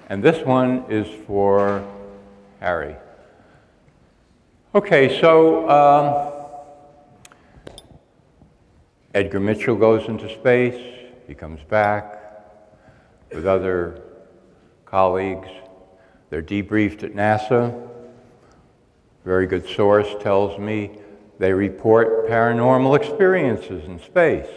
And this one is for Harry. Okay, so Edgar Mitchell goes into space. He comes back with other colleagues. They're debriefed at NASA. Very good source tells me they report paranormal experiences in space.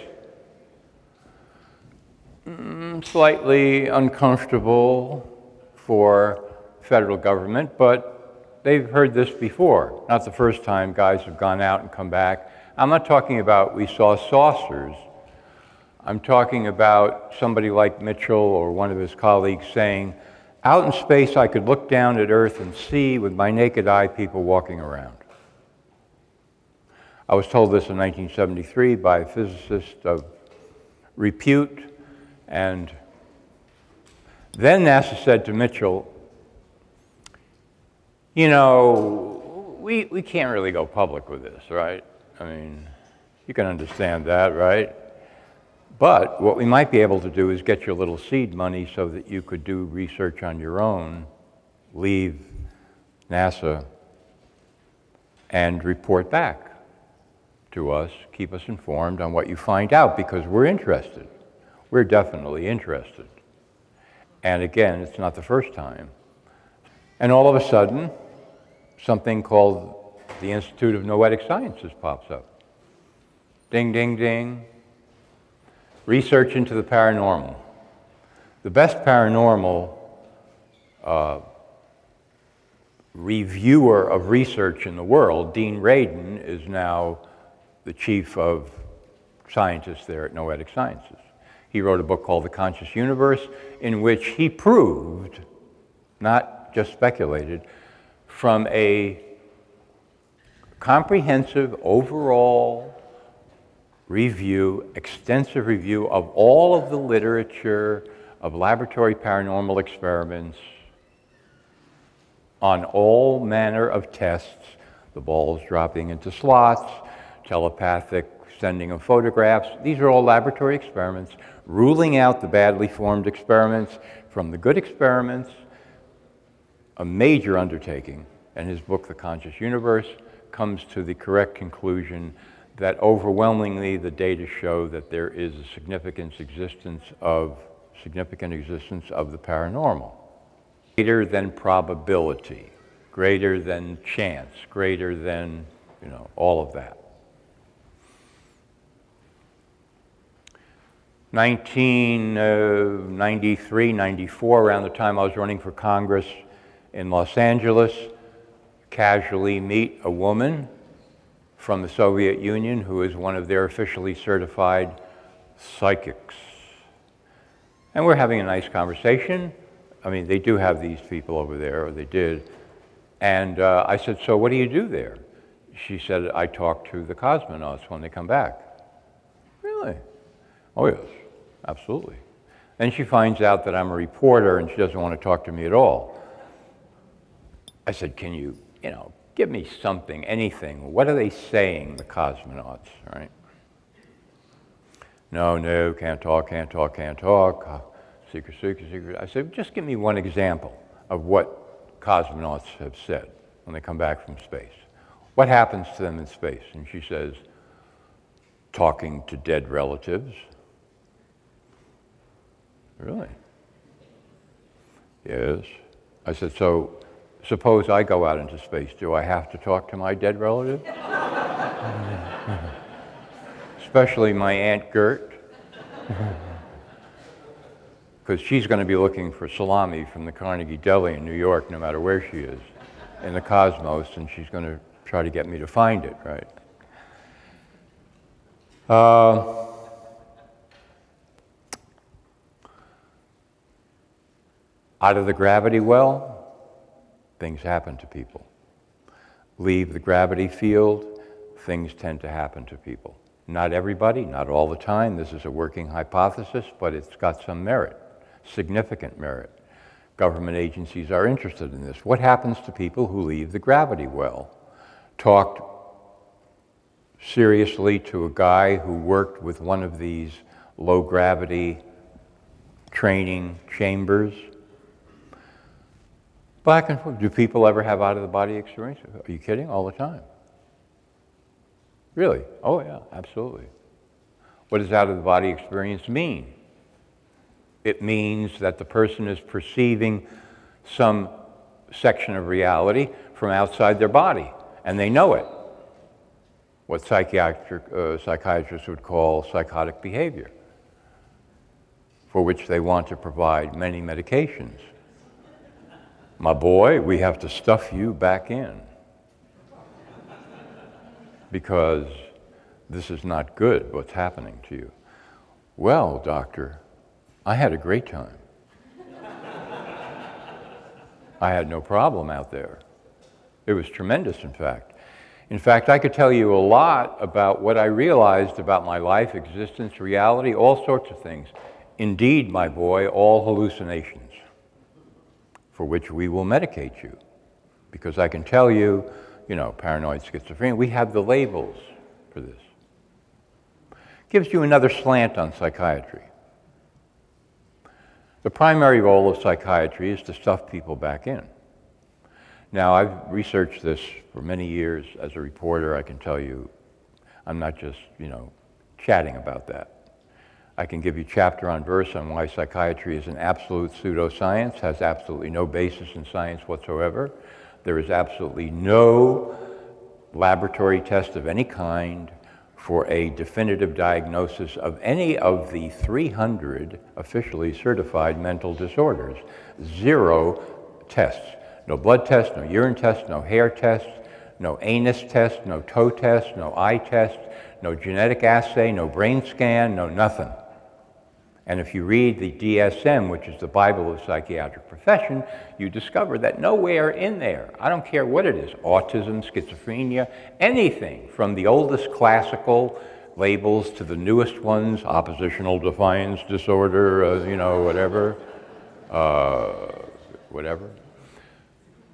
Slightly uncomfortable for federal government, but they've heard this before. Not the first time guys have gone out and come back. I'm not talking about we saw saucers. I'm talking about somebody like Mitchell or one of his colleagues saying, out in space I could look down at Earth and see with my naked eye people walking around. I was told this in 1973 by a physicist of repute, and then NASA said to Mitchell, you know, we can't really go public with this, right? I mean, you can understand that, right? But what we might be able to do is get you a little seed money so that you could do research on your own, leave NASA, and report back to us, keep us informed on what you find out, because we're interested. We're definitely interested. And again, it's not the first time. And all of a sudden, something called the Institute of Noetic Sciences pops up. Ding, ding, ding. Research into the paranormal. The best paranormal reviewer of research in the world, Dean Radin, is now the chief of scientists there at Noetic Sciences. He wrote a book called The Conscious Universe, in which he proved, not just speculated, from a comprehensive overall review, extensive review of all of the literature of laboratory paranormal experiments on all manner of tests, the balls dropping into slots, telepathic sending of photographs. These are all laboratory experiments, ruling out the badly formed experiments from the good experiments, a major undertaking. And his book, The Conscious Universe, comes to the correct conclusion that overwhelmingly the data show that there is a significant existence of the paranormal. Greater than probability, greater than chance, greater than, you know, all of that. 1993, 94, around the time I was running for Congress in Los Angeles, casually meet a woman from the Soviet Union who is one of their officially certified psychics. And we're having a nice conversation. I mean, they do have these people over there, or they did. And I said, so what do you do there? She said, I talk to the cosmonauts when they come back. Really? Oh, yes, absolutely. Then she finds out that I'm a reporter and she doesn't want to talk to me at all. I said, can you, give me something, anything. What are they saying, the cosmonauts, right? No, can't talk. Secret. I said, just give me one example of what cosmonauts have said when they come back from space. What happens to them in space? And she says, talking to dead relatives. Really? Yes. I said, so suppose I go out into space. Do I have to talk to my dead relative? Especially my Aunt Gert. Because she's going to be looking for salami from the Carnegie Deli in New York, no matter where she is, in the cosmos, and she's going to try to get me to find it, right? Out of the gravity well, things happen to people. Leave the gravity field, things tend to happen to people. Not everybody, not all the time. This is a working hypothesis, but it's got some merit, significant merit. government agencies are interested in this. What happens to people who leave the gravity well? Talked seriously to a guy who worked with one of these low gravity training chambers. Back and forth. Do people ever have out-of-the-body experience? Are you kidding? All the time. Really? Oh yeah, absolutely. What does out-of-the-body experience mean? It means that the person is perceiving some section of reality from outside their body, and they know it. What psychiatrists would call psychotic behavior, for which they want to provide many medications. My boy, we have to stuff you back in because this is not good, what's happening to you. Well, doctor, I had a great time. I had no problem out there. It was tremendous, in fact. In fact, I could tell you a lot about what I realized about my life, existence, reality, all sorts of things. Indeed, my boy, all hallucinations, for which we will medicate you. Because I can tell you, paranoid schizophrenia, we have the labels for this. Gives you another slant on psychiatry. The primary role of psychiatry is to stuff people back in. Now, I've researched this for many years as a reporter. I can tell you, I'm not just, chatting about that. I can give you chapter on verse on why psychiatry is an absolute pseudoscience, has absolutely no basis in science whatsoever. There is absolutely no laboratory test of any kind for a definitive diagnosis of any of the 300 officially certified mental disorders. 0 tests. No blood test, no urine test, no hair test, no anus test, no toe test, no eye test, no genetic assay, no brain scan, no nothing. And if you read the DSM, which is the Bible of psychiatric profession, you discover that nowhere in there, I don't care what it is, autism, schizophrenia, anything from the oldest classical labels to the newest ones, oppositional defiance disorder, whatever,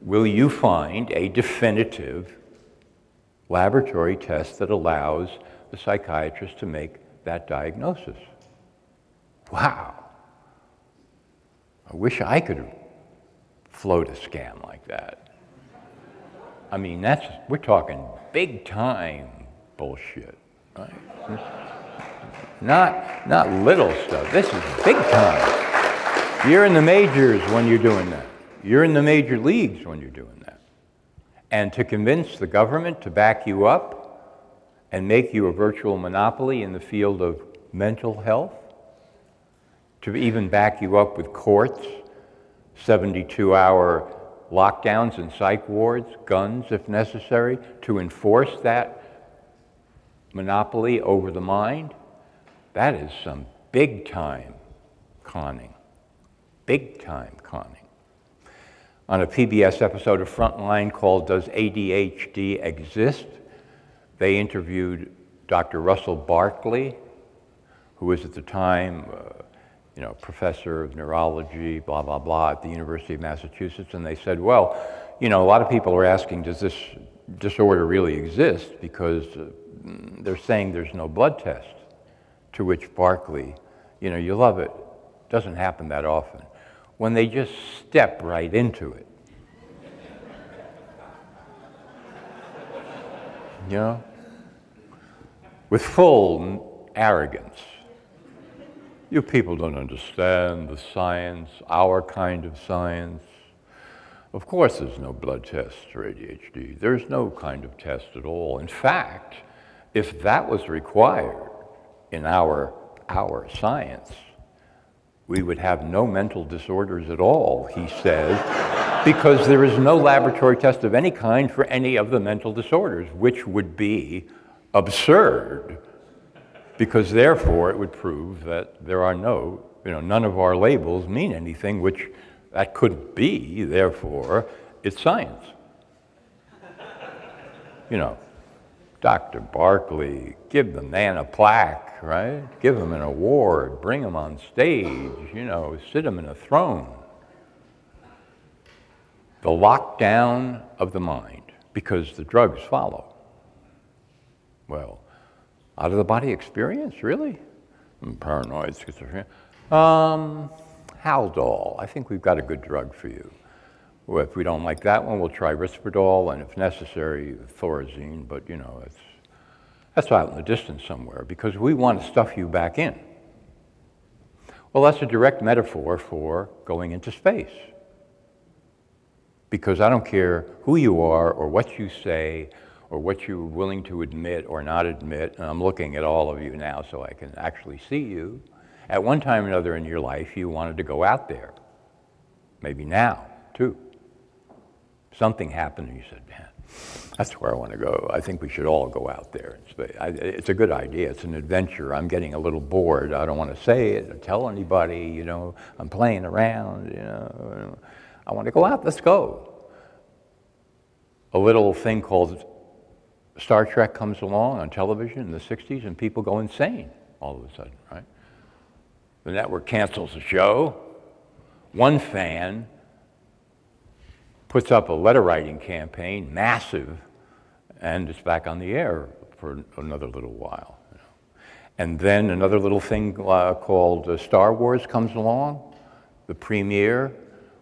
will you find a definitive laboratory test that allows the psychiatrist to make that diagnosis. Wow. I wish I could float a scam like that. I mean, we're talking big time bullshit, right? Not little stuff. This is big time. You're in the majors when you're doing that. You're in the major leagues when you're doing that. And to convince the government to back you up and make you a virtual monopoly in the field of mental health, to even back you up with courts, 72-hour lockdowns in psych wards, guns if necessary, to enforce that monopoly over the mind, that is some big-time conning. Big-time conning. On a PBS episode of Frontline called Does ADHD Exist?, they interviewed Dr. Russell Barkley, who was at the time professor of neurology, blah, blah, blah, at the University of Massachusetts, and they said, well, a lot of people are asking, does this disorder really exist? Because they're saying there's no blood test. To which Barkley, you love it, doesn't happen that often, when they just step right into it. With full arrogance. You people don't understand the science, our kind of science. Of course there's no blood test for ADHD. There's no kind of test at all. In fact, if that was required in our science, we would have no mental disorders at all, he says, because there is no laboratory test of any kind for any of the mental disorders, which would be absurd. Because therefore it would prove that there are none of our labels mean anything, which that couldn't be, therefore it's science. Dr. Barkley, give the man a plaque, right? Give him an award, bring him on stage, sit him in a throne. the lockdown of the mind, because the drugs follow. Well, out-of-the-body experience, really? I'm paranoid, schizophrenia. Haldol, I think we've got a good drug for you. Well, if we don't like that one, we'll try Risperdal, and if necessary, Thorazine, but you know, that's out in the distance somewhere, because we want to stuff you back in. Well, that's a direct metaphor for going into space. Because I don't care who you are, or what you say, or what you're willing to admit or not admit, and I'm looking at all of you now so I can actually see you. At one time or another in your life, you wanted to go out there. Maybe now, too. Something happened and you said, man, that's where I want to go. I think we should all go out there in space. It's a good idea. It's an adventure. I'm getting a little bored. I don't want to say it or tell anybody, you know. I'm playing around, you know. I want to go out. Let's go. A little thing called Star Trek comes along on television in the 60s and people go insane all of a sudden, right? The network cancels the show. One fan puts up a letter writing campaign, massive, and it's back on the air for another little while. You know. And then another little thing called Star Wars comes along, the premiere.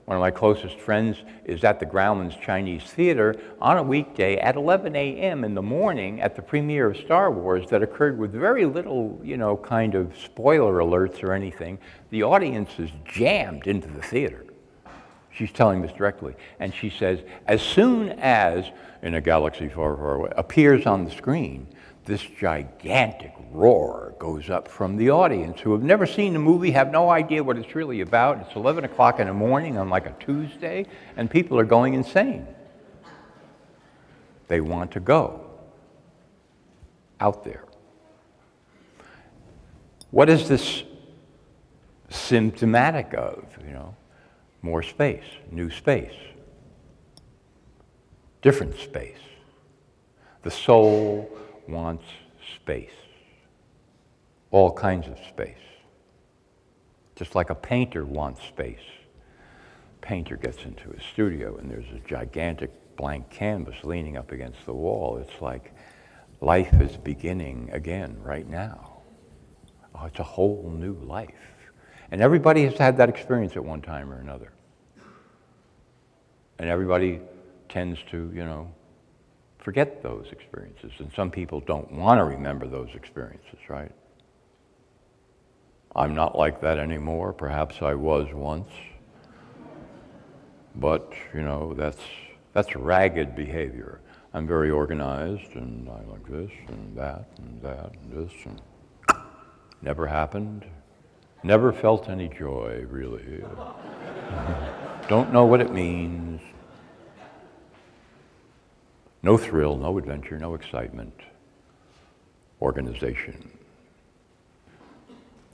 One of my closest friends is at the Grauman's Chinese Theater on a weekday at 11 a.m. in the morning at the premiere of Star Wars that occurred with very little, you know, kind of spoiler alerts or anything. The audience is jammed into the theater. She's telling this directly. And she says, as soon as, in a galaxy far, far away, appears on the screen, this gigantic roar goes up from the audience who have never seen the movie, have no idea what it's really about. It's 11 o'clock in the morning on like a Tuesday, and people are going insane. They want to go out there. What is this symptomatic of, you know? More space, new space, different space. The soul wants space, all kinds of space. Just like a painter wants space. Painter gets into his studio and there's a gigantic blank canvas leaning up against the wall. It's like life is beginning again right now. Oh, it's a whole new life. And everybody has had that experience at one time or another. And everybody tends to, you know, forget those experiences. And some people don't want to remember those experiences, right? I'm not like that anymore. Perhaps I was once. But, you know, that's ragged behavior. I'm very organized, and I like this and that and that and this, and never happened. Never felt any joy, really. Don't know what it means. No thrill, no adventure, no excitement. Organization.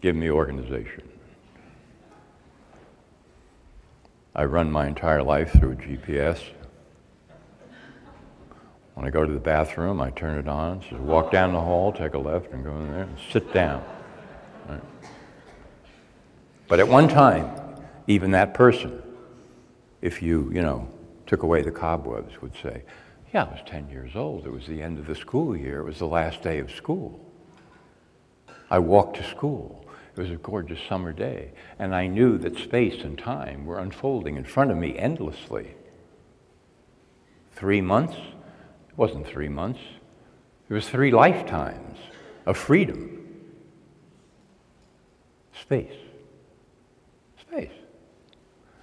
Give me organization. I run my entire life through a GPS. When I go to the bathroom, I turn it on. It says, walk down the hall, take a left, and go in there and sit down. Right? But at one time, even that person, if you know, took away the cobwebs, would say, yeah, I was 10 years old. It was the end of the school year. It was the last day of school. I walked to school. It was a gorgeous summer day. And I knew that space and time were unfolding in front of me endlessly. 3 months? It wasn't 3 months. It was 3 lifetimes of freedom. Space. Space.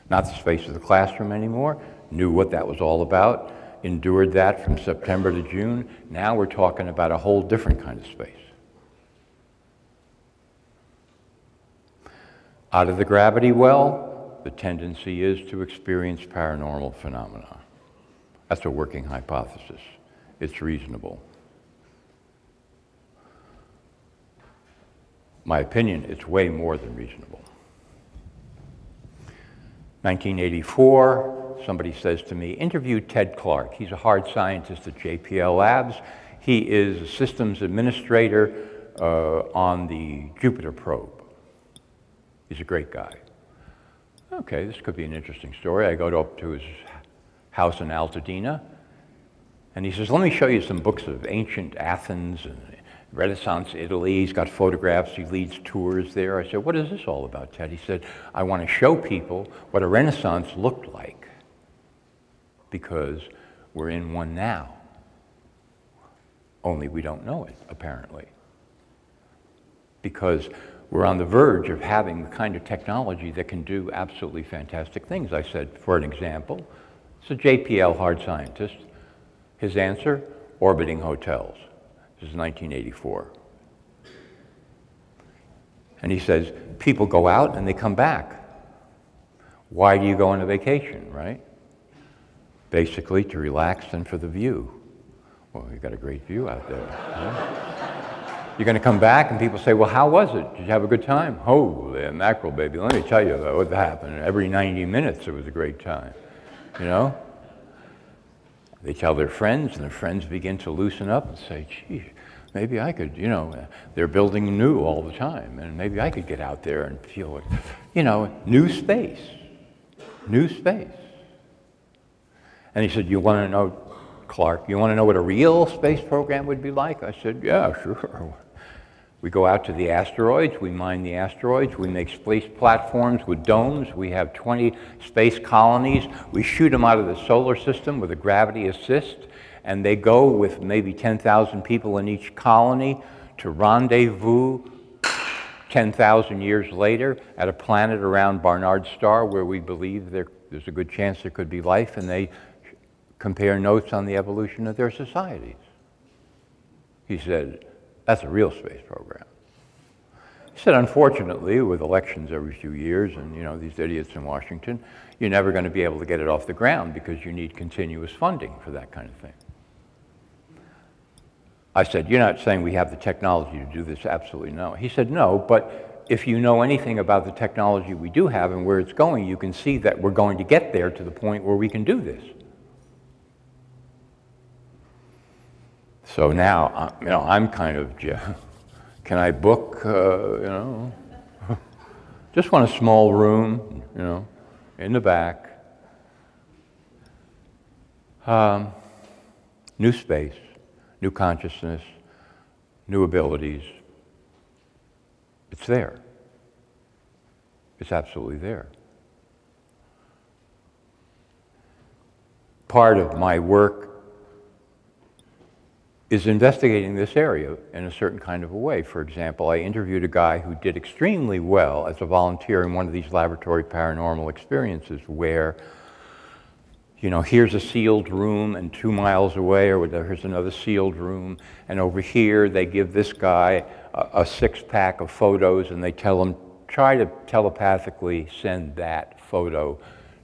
Not the space of the classroom anymore. Knew what that was all about. Endured that from September to June. Now we're talking about a whole different kind of space. Out of the gravity well, the tendency is to experience paranormal phenomena. That's a working hypothesis. It's reasonable. My opinion, it's way more than reasonable. 1984, somebody says to me, interview Ted Clark. He's a hard scientist at JPL Labs. He is a systems administrator on the Jupiter probe. He's a great guy. Okay, this could be an interesting story. I go up to his house in Altadena. And he says, let me show you some books of ancient Athens and Renaissance Italy. He's got photographs. He leads tours there. I said, what is this all about, Ted? He said, I want to show people what a Renaissance looked like because we're in one now. Only we don't know it, apparently. Because we're on the verge of having the kind of technology that can do absolutely fantastic things. I said, for an example, it's a JPL hard scientist. His answer, orbiting hotels. This is 1984. And he says, people go out and they come back. Why do you go on a vacation, right? Basically to relax and for the view. Well, you've got a great view out there. Right? You're going to come back and people say, well, how was it? Did you have a good time? Holy mackerel, baby. Let me tell you what happened. Every 90 minutes it was a great time, you know? They tell their friends, and their friends begin to loosen up and say, gee, maybe I could, you know, they're building new all the time, and maybe I could get out there and feel like, you know, new space, new space. And he said, you want to know, Clark, you want to know what a real space program would be like? I said, yeah, sure. We go out to the asteroids, we mine the asteroids, we make space platforms with domes, we have 20 space colonies, we shoot them out of the solar system with a gravity assist, and they go with maybe 10,000 people in each colony to rendezvous 10,000 years later at a planet around Barnard's star where we believe there's a good chance there could be life, and they compare notes on the evolution of their societies. He said, that's a real space program. He said, unfortunately, with elections every few years and, you know, these idiots in Washington, you're never going to be able to get it off the ground because you need continuous funding for that kind of thing. I said, you're not saying we have the technology to do this? Absolutely no. He said, no, but if you know anything about the technology we do have and where it's going, you can see that we're going to get there to the point where we can do this. So now, you know, I'm kind of, can I book, you know, just want a small room, you know, in the back. New space, new consciousness, new abilities. It's there. It's absolutely there. Part of my work is investigating this area in a certain kind of a way. For example, I interviewed a guy who did extremely well as a volunteer in one of these laboratory paranormal experiences where, you know, here's a sealed room and 2 miles away, or here's another sealed room, and over here they give this guy a 6-pack of photos and they tell him, try to telepathically send that photo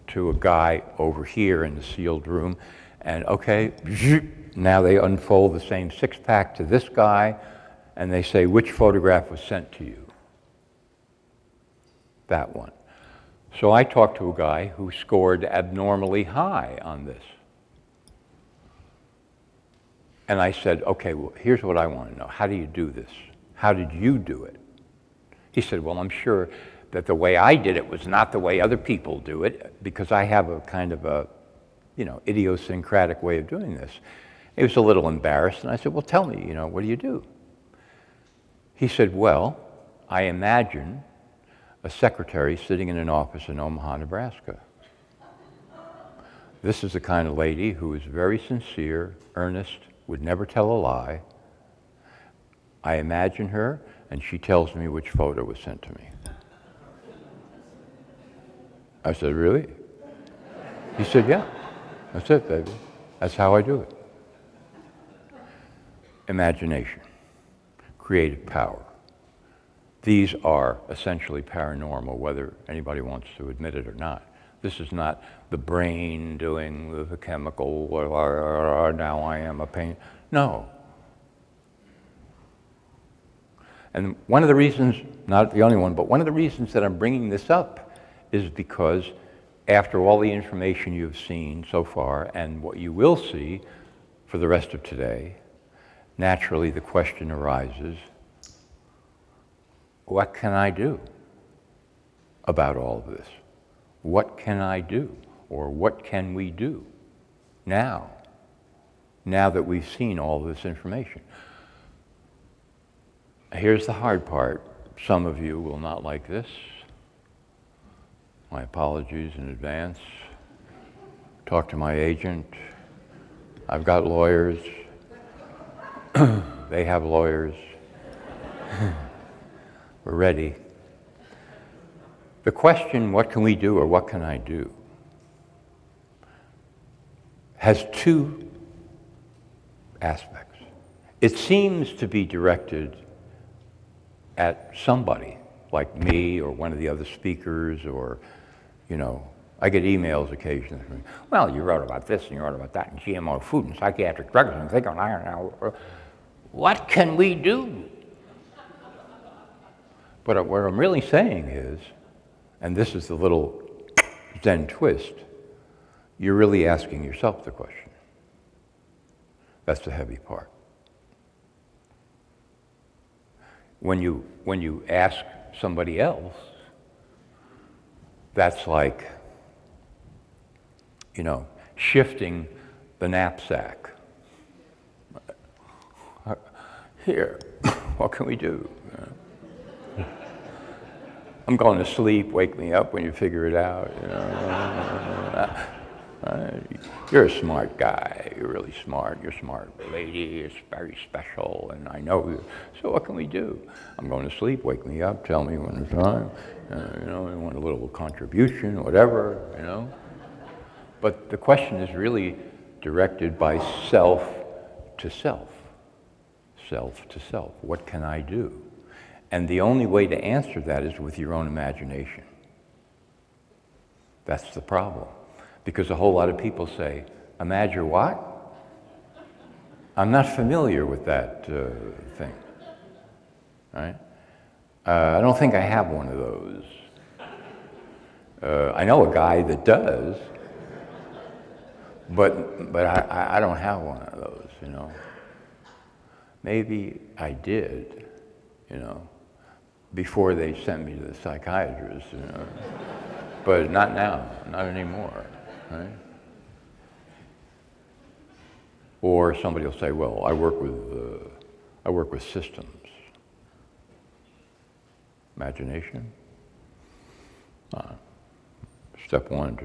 to a guy over here in the sealed room, and okay, now they unfold the same 6-pack to this guy, and they say, which photograph was sent to you? That one. So I talked to a guy who scored abnormally high on this. And I said, okay, well, here's what I want to know. How do you do this? How did you do it? He said, well, I'm sure that the way I did it was not the way other people do it, because I have a kind of a, you know, idiosyncratic way of doing this. He was a little embarrassed, and I said, well, tell me, you know, what do you do? He said, well, I imagine a secretary sitting in an office in Omaha, Nebraska. This is the kind of lady who is very sincere, earnest, would never tell a lie. I imagine her, and she tells me which photo was sent to me. I said, really? He said, yeah, that's it, baby. That's how I do it. Imagination, creative power. These are essentially paranormal, whether anybody wants to admit it or not. This is not the brain doing the chemical, or now I am a pain. No. And one of the reasons, not the only one, but one of the reasons that I'm bringing this up is because after all the information you've seen so far and what you will see for the rest of today, naturally the question arises, what can I do about all of this? What can I do? Or what can we do now that we've seen all this information. Here's the hard part. Some of you will not like this. My apologies in advance. Talk to my agent. I've got lawyers. They have lawyers. We're ready. The question, what can we do or what can I do, has two aspects. It seems to be directed at somebody, like me or one of the other speakers, or, you know, I get emails occasionally. Well, you wrote about this and you wrote about that, and GMO food and psychiatric drugs, and think on iron now. What can we do? But what I'm really saying is, and this is the little Zen twist, you're really asking yourself the question. That's the heavy part. When you ask somebody else, that's like, you know, shifting the knapsack. Here, what can we do? I'm going to sleep, wake me up when you figure it out. You know. You're a smart guy, you're really smart, you're a smart lady, it's very special, and I know you. So what can we do? I'm going to sleep, wake me up, tell me when it's time, you know, I want a little contribution, whatever, you know. But the question is really directed by self to self. Self to self. What can I do? And the only way to answer that is with your own imagination. That's the problem. Because a whole lot of people say, imagine what? I'm not familiar with that thing. Right? I don't think I have one of those. I know a guy that does, but I don't have one of those, you know. Maybe I did, you know, before they sent me to the psychiatrist, you know. But not now, not anymore, right? Or somebody will say, well, I work with systems. Imagination. Step one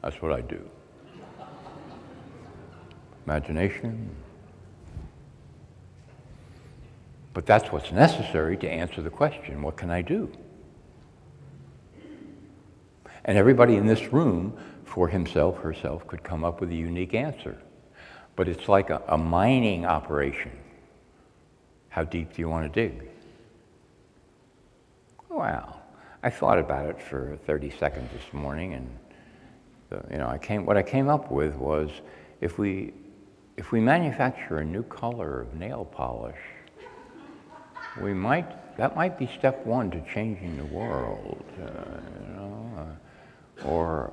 that's what I do. Imagination. But that's what's necessary to answer the question, what can I do? And everybody in this room, for himself, herself, could come up with a unique answer. But it's like a mining operation. How deep do you want to dig? Well, I thought about it for 30 seconds this morning, and you know, what I came up with was, if we manufacture a new color of nail polish, that might be step one to changing the world, you know, or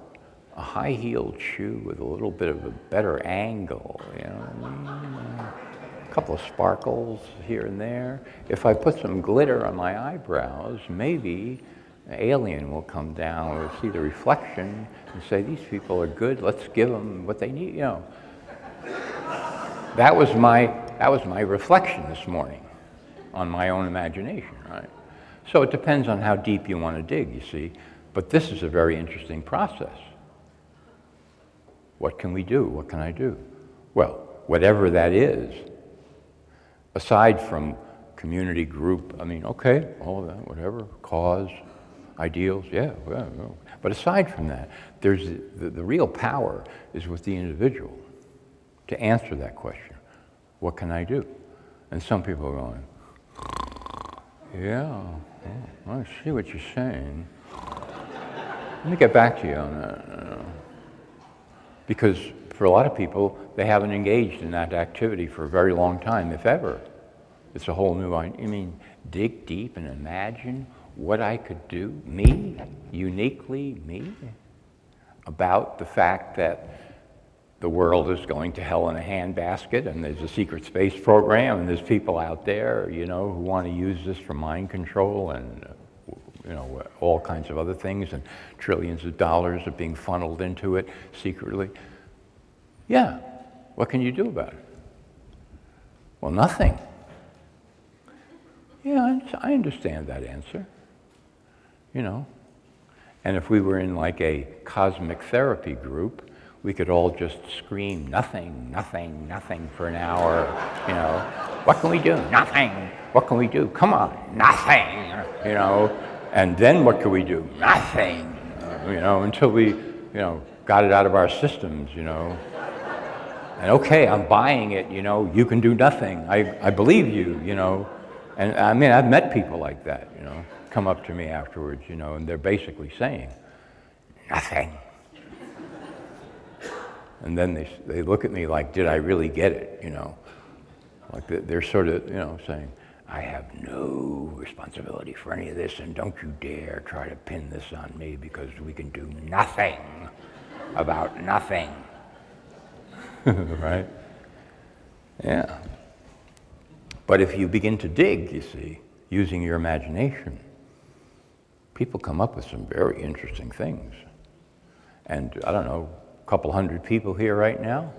a high-heeled shoe with a little bit of a better angle, you know, a couple of sparkles here and there. If I put some glitter on my eyebrows, maybe an alien will come down, will see the reflection and say, these people are good, let's give them what they need, you know. That was my reflection this morning on my own imagination, right? So it depends on how deep you want to dig, you see. But this is a very interesting process. What can we do? What can I do? Well, whatever that is, aside from community group, I mean, okay, all of that, whatever, cause, ideals, yeah. But aside from that, there's the real power is with the individual to answer that question. What can I do? And some people are going, yeah, I see what you're saying. Let me get back to you on that. Because for a lot of people, they haven't engaged in that activity for a very long time, if ever. It's a whole new, I mean, dig deep and imagine what I could do, me, uniquely me, about the fact that the world is going to hell in a handbasket, and there's a secret space program, and there's people out there, you know, who want to use this for mind control and you know, all kinds of other things, and trillions of dollars are being funneled into it secretly. Yeah, what can you do about it? Well, nothing. Yeah, I understand that answer, you know. And if we were in like a cosmic therapy group, we could all just scream, nothing, nothing, nothing for an hour, you know. What can we do? Nothing. What can we do? Come on, nothing, you know. And then what can we do? Nothing, you know, until we, you know, got it out of our systems, you know. And okay, I'm buying it, you know, you can do nothing. I believe you, you know. And I mean, I've met people like that, you know, come up to me afterwards, you know, and they're basically saying, nothing. And then they look at me like, did I really get it, you know? Like they're sort of, you know, saying, I have no responsibility for any of this, and don't you dare try to pin this on me because we can do nothing about nothing. Right? Yeah. But if you begin to dig, you see, using your imagination, people come up with some very interesting things. And I don't know, a couple hundred people here right now,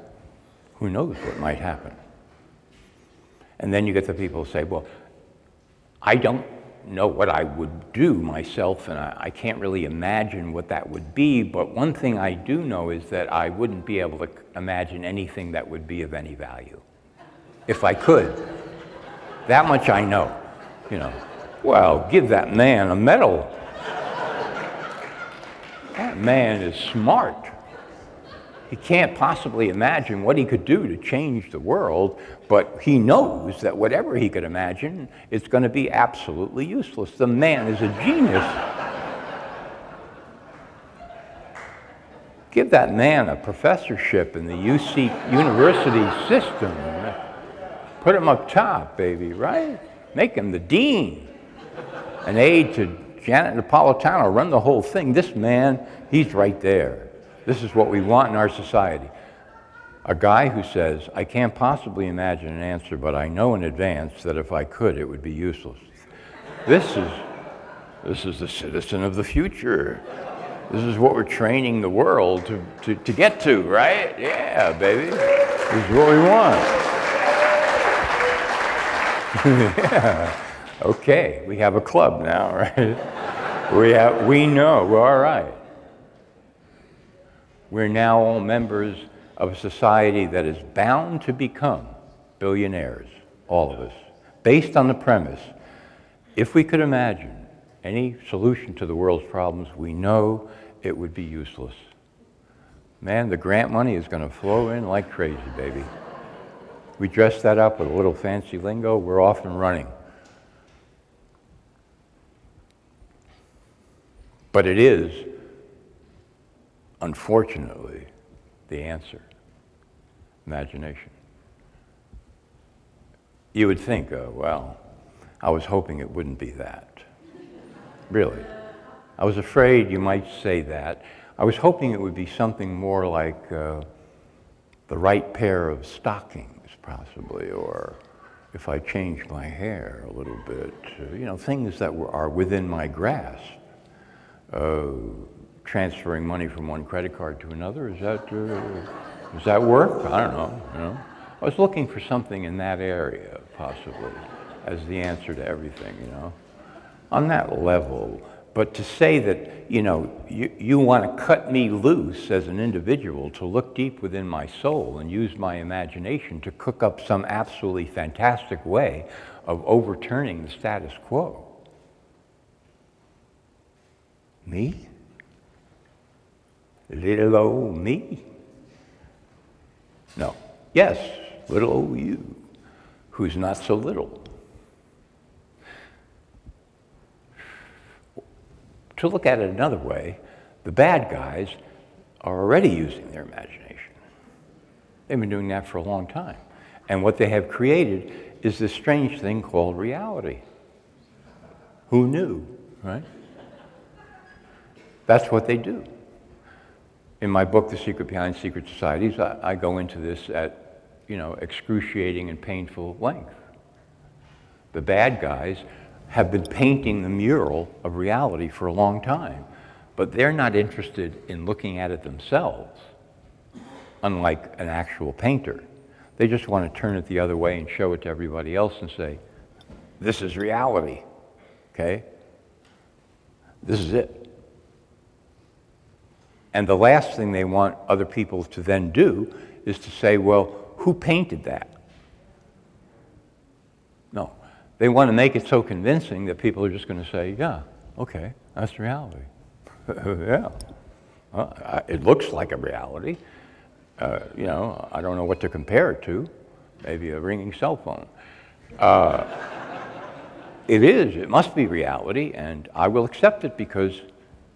who knows what might happen? And then you get the people who say, well, I don't know what I would do myself, and I can't really imagine what that would be, but one thing I do know is that I wouldn't be able to imagine anything that would be of any value, if I could. That much I know, you know. Well, give that man a medal. That man is smart. He can't possibly imagine what he could do to change the world, but he knows that whatever he could imagine is going to be absolutely useless. The man is a genius. Give that man a professorship in the UC university system. Put him up top, baby, right? Make him the dean. An aide to Janet Napolitano, run the whole thing. This man, he's right there. This is what we want in our society. A guy who says, I can't possibly imagine an answer, but I know in advance that if I could, it would be useless. This is the citizen of the future. This is what we're training the world to get to, right? Yeah, baby. This is what we want. Yeah. Okay, we have a club now, right? We know, we're all right. We're now all members of a society that is bound to become billionaires, all of us, based on the premise, if we could imagine any solution to the world's problems, we know it would be useless. Man, the grant money is going to flow in like crazy, baby. We dress that up with a little fancy lingo, we're off and running. But it is, unfortunately, the answer. Imagination. You would think, well, I was hoping it wouldn't be that. Really. I was afraid you might say that. I was hoping it would be something more like the right pair of stockings, possibly, or if I changed my hair a little bit, you know, things that are within my grasp. Transferring money from one credit card to another, does that work? I don't know, you know. I was looking for something in that area, possibly, as the answer to everything, you know, on that level. But to say that, you know, you want to cut me loose as an individual to look deep within my soul and use my imagination to cook up some absolutely fantastic way of overturning the status quo. Me? Little old me? No. Yes, little old you, who's not so little. To look at it another way, the bad guys are already using their imagination. They've been doing that for a long time. And what they have created is this strange thing called reality. Who knew, right? That's what they do. In my book, The Secret Behind Secret Societies, I go into this at, you know, excruciating and painful length. The bad guys have been painting the mural of reality for a long time, but they're not interested in looking at it themselves, unlike an actual painter. They just want to turn it the other way and show it to everybody else and say, this is reality, okay? This is it. And the last thing they want other people to then do is to say, well, who painted that? No. They want to make it so convincing that people are just going to say, yeah, okay, that's reality. Yeah. It looks like a reality. You know, I don't know what to compare it to. Maybe a ringing cell phone. It is. It must be reality, and I will accept it because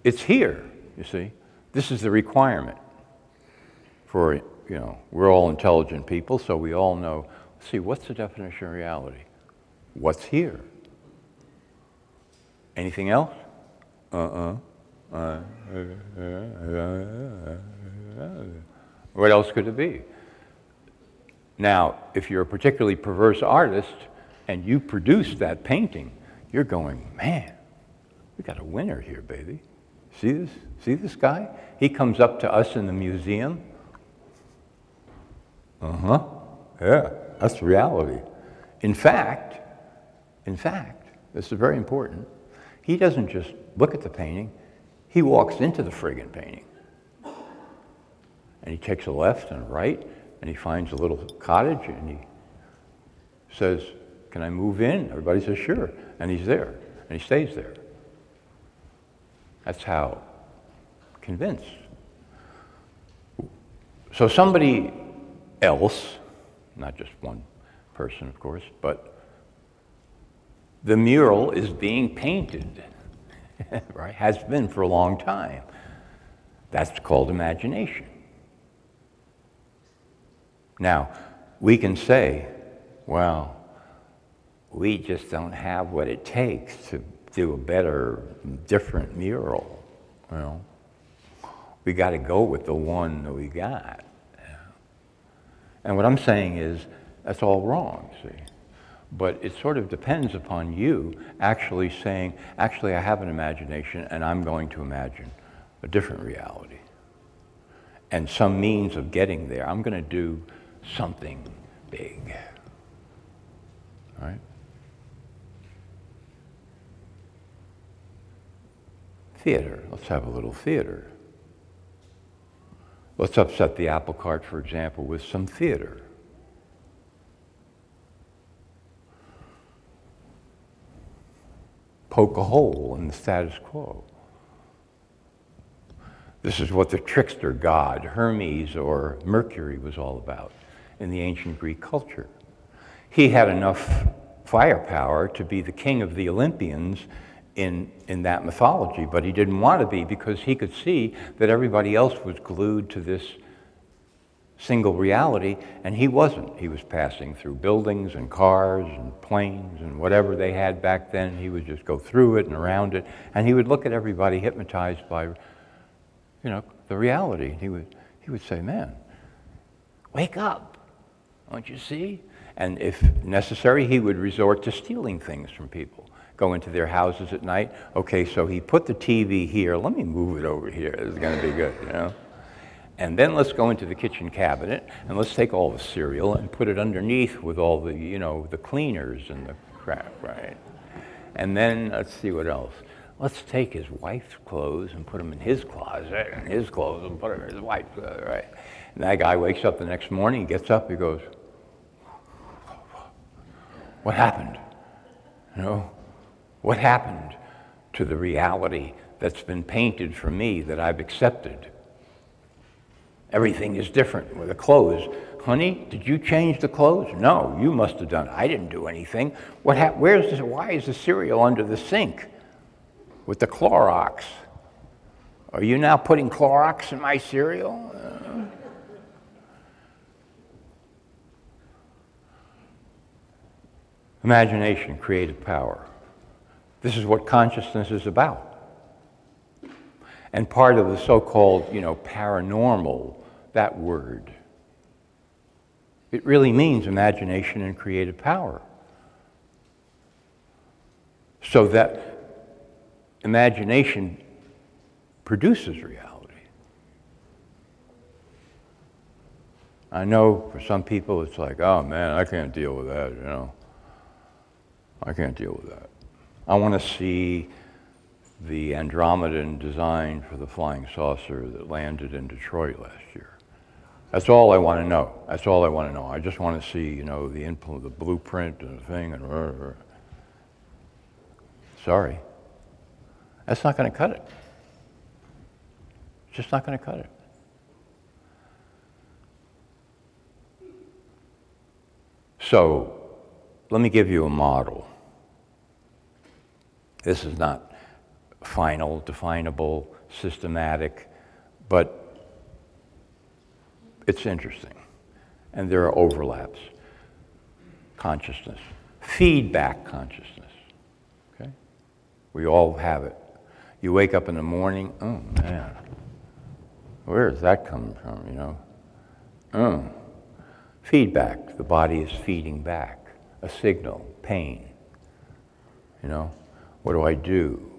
it's here, you see. This is the requirement for, you know, we're all intelligent people, so we all know, see, what's the definition of reality? What's here? Anything else? What else could it be? Now, if you're a particularly perverse artist and you produce that painting, you're going, man, we got a winner here, baby. See this? See this guy? He comes up to us in the museum. Yeah, that's reality. In fact, this is very important, he doesn't just look at the painting, he walks into the friggin' painting. And he takes a left and a right, and he finds a little cottage, and he says, can I move in? Everybody says, sure. And he's there, and he stays there. That's how convinced. So somebody else, not just one person, of course, but the mural is being painted, right? Has been for a long time. That's called imagination. Now, we can say, well, we just don't have what it takes to do a better, different mural. You know, we got to go with the one that we got. And what I'm saying is, that's all wrong, see. But it sort of depends upon you actually saying, actually, I have an imagination, and I'm going to imagine a different reality. And some means of getting there. I'm going to do something big. All right? Theater. Let's have a little theater. Let's upset the apple cart, for example, with some theater. Poke a hole in the status quo. This is what the trickster god, Hermes or Mercury, was all about in the ancient Greek culture. He had enough firepower to be the king of the Olympians in that mythology, but he didn't want to be because he could see that everybody else was glued to this single reality, and he wasn't. He was passing through buildings and cars and planes and whatever they had back then. He would just go through it and around it, and he would look at everybody hypnotized by, you know, the reality. He would say, man, wake up, don't you see? And if necessary, he would resort to stealing things from people. Go into their houses at night. Okay, so he put the TV here. Let me move it over here. This is going to be good, you know? And then let's go into the kitchen cabinet, and let's take all the cereal and put it underneath with all the, you know, the cleaners and the crap, right? And then let's see what else. Let's take his wife's clothes and put them in his closet, and his clothes and put them in his wife's closet, right? And that guy wakes up the next morning, he gets up, he goes, what happened? You know, what happened to the reality that's been painted for me that I've accepted? Everything is different with the clothes. Honey, did you change the clothes? No, you must have done it. I didn't do anything. Why is the cereal under the sink with the Clorox? Are you now putting Clorox in my cereal? Imagination, creative power. This is what consciousness is about. And part of the so-called, you know, paranormal, that word, it really means imagination and creative power. So that imagination produces reality. I know for some people it's like, oh man, I can't deal with that, you know. I can't deal with that. I want to see the Andromedan design for the flying saucer that landed in Detroit last year. That's all I want to know. That's all I want to know. I just want to see, you know, the blueprint and the thing and Sorry. That's not going to cut it. It's just not going to cut it. So, let me give you a model. This is not final, definable, systematic, but it's interesting. And there are overlaps. Consciousness, feedback consciousness, okay? We all have it. You wake up in the morning, oh man, where is that coming from, you know? Feedback, the body is feeding back, a signal, pain, you know? What do I do?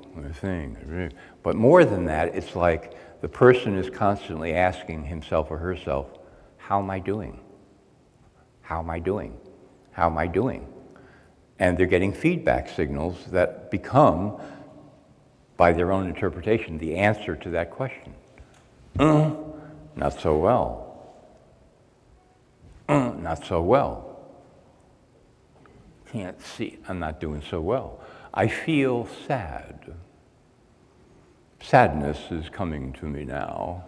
But more than that, it's like the person is constantly asking himself or herself, how am I doing? How am I doing? How am I doing? And they're getting feedback signals that become, by their own interpretation, the answer to that question. Not so well. Not so well. Can't see, I'm not doing so well. I feel sad. Sadness is coming to me now.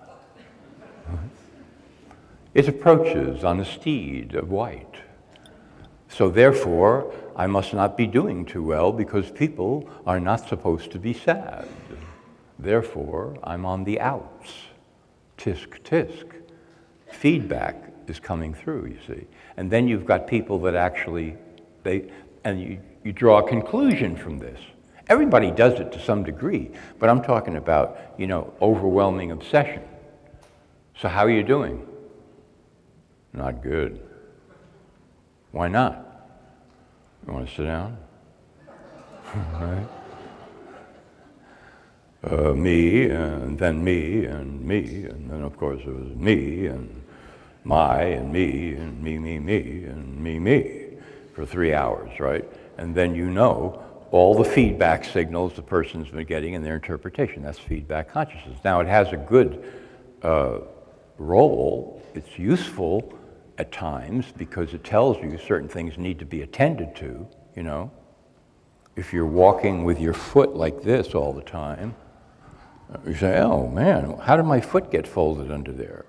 It approaches on a steed of white. So therefore, I must not be doing too well because people are not supposed to be sad. Therefore, I'm on the outs. Tisk, tisk. Feedback is coming through, you see. And then you've got people that actually, you draw a conclusion from this. Everybody does it to some degree, but I'm talking about, you know, overwhelming obsession. So how are you doing? Not good. Why not? You want to sit down? Right? Me, and then me, and then of course it was me, and my, and me, and me, and me, for 3 hours, right? And then you know all the feedback signals the person's been getting in their interpretation. That's feedback consciousness. Now it has a good role. It's useful at times because it tells you certain things need to be attended to, you know. If you're walking with your foot like this all the time, you say, oh man, how did my foot get folded under there?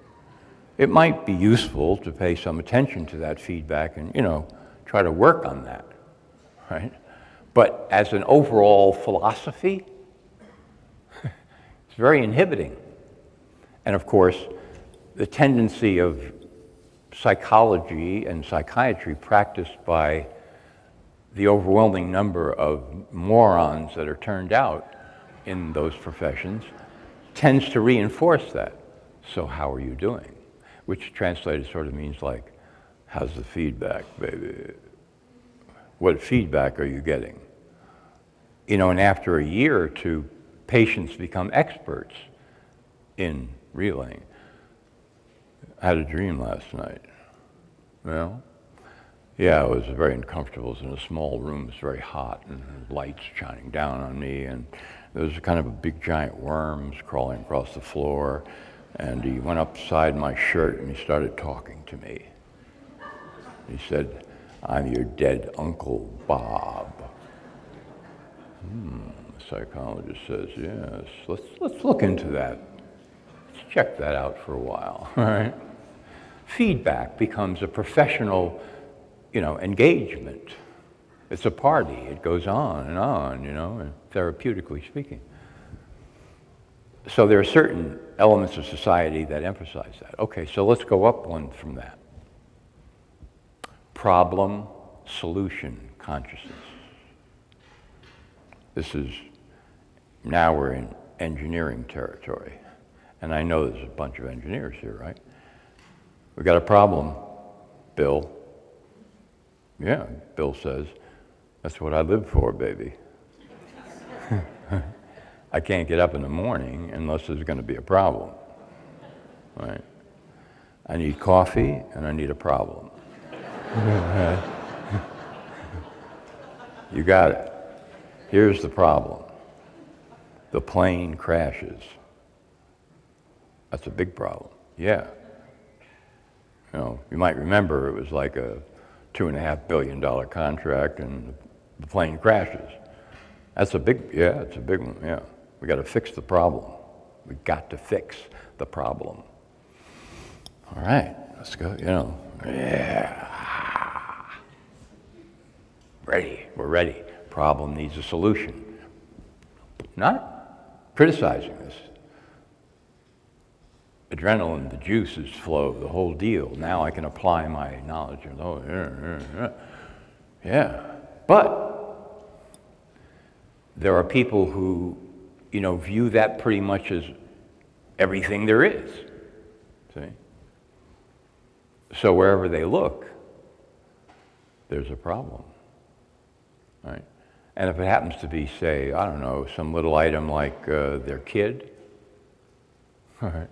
It might be useful to pay some attention to that feedback and, you know, try to work on that, right? But as an overall philosophy, it's very inhibiting. And of course, the tendency of psychology and psychiatry practiced by the overwhelming number of morons that are turned out in those professions tends to reinforce that. So how are you doing? Which translated sort of means like, how's the feedback, baby? What feedback are you getting? You know, and after a year or two, patients become experts in relaying. I had a dream last night. Well, yeah, it was very uncomfortable. It was in a small room. It was very hot, and lights shining down on me, and there was kind of a big giant worms crawling across the floor, and he went upside my shirt and he started talking to me. He said, I'm your dead Uncle Bob. The psychologist says, yes, let's look into that. Let's check that out for a while, all right? Feedback becomes a professional, you know, engagement. It's a party. It goes on, you know, and therapeutically speaking. So there are certain elements of society that emphasize that. Okay, so let's go up one from that. Problem-solution consciousness. This is, now we're in engineering territory. And I know there's a bunch of engineers here, right? We got a problem, Bill. Yeah, Bill says, that's what I live for, baby. I can't get up in the morning unless there's going to be a problem, right? I need coffee and I need a problem. You got it. Here's the problem. The plane crashes. That's a big problem. Yeah. You know, you might remember it was like a $2.5 billion contract and the plane crashes. That's a big, yeah, it's a big one, yeah. We got to fix the problem. We got to fix the problem. All right, let's go, you know, yeah. Ready, we're ready. Problem needs a solution. Not criticizing this. Adrenaline, the juices flow, the whole deal. Now I can apply my knowledge. Yeah, but there are people who, you know, view that pretty much as everything there is. See? So wherever they look, there's a problem, right? And if it happens to be, say, I don't know, some little item like their kid, all right?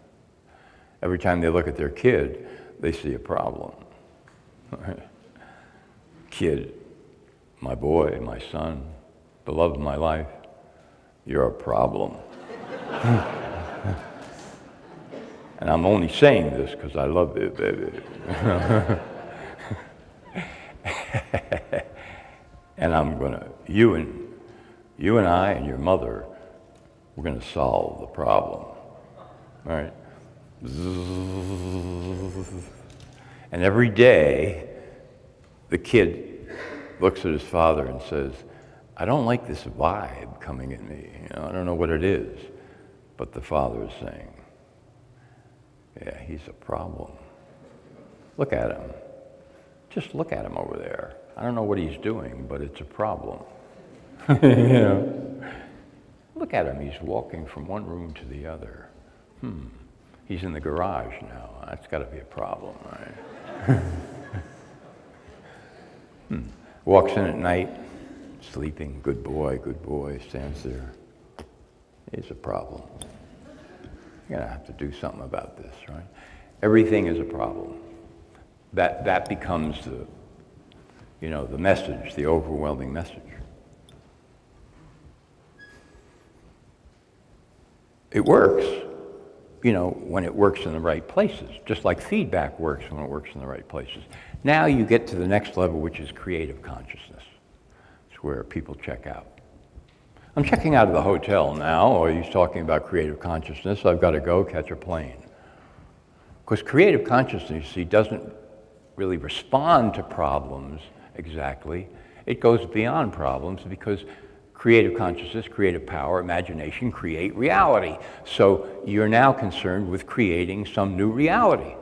Every time they look at their kid, they see a problem. Kid, my boy, my son, the love of my life, you're a problem. And I'm only saying this because I love you, baby. And I'm gonna, you and I and your mother, we're gonna solve the problem, all right? And every day, the kid looks at his father and says, I don't like this vibe coming at me. You know, I don't know what it is. But the father is saying, yeah, he's a problem. Look at him. Just look at him over there. I don't know what he's doing, but it's a problem. You know? Look at him. He's walking from one room to the other. He's in the garage now. That's got to be a problem, right? Walks in at night, sleeping, good boy, stands there. He's a problem. You're going to have to do something about this, right? Everything is a problem. That becomes the, you know, the message, the overwhelming message. It works, you know, when it works in the right places, just like feedback works when it works in the right places. Now you get to the next level, which is creative consciousness. It's where people check out. I'm checking out of the hotel now, or he's talking about creative consciousness. I've got to go catch a plane. Because creative consciousness, you see, doesn't really respond to problems exactly. It goes beyond problems because creative consciousness, creative power, imagination create reality. So you're now concerned with creating some new reality.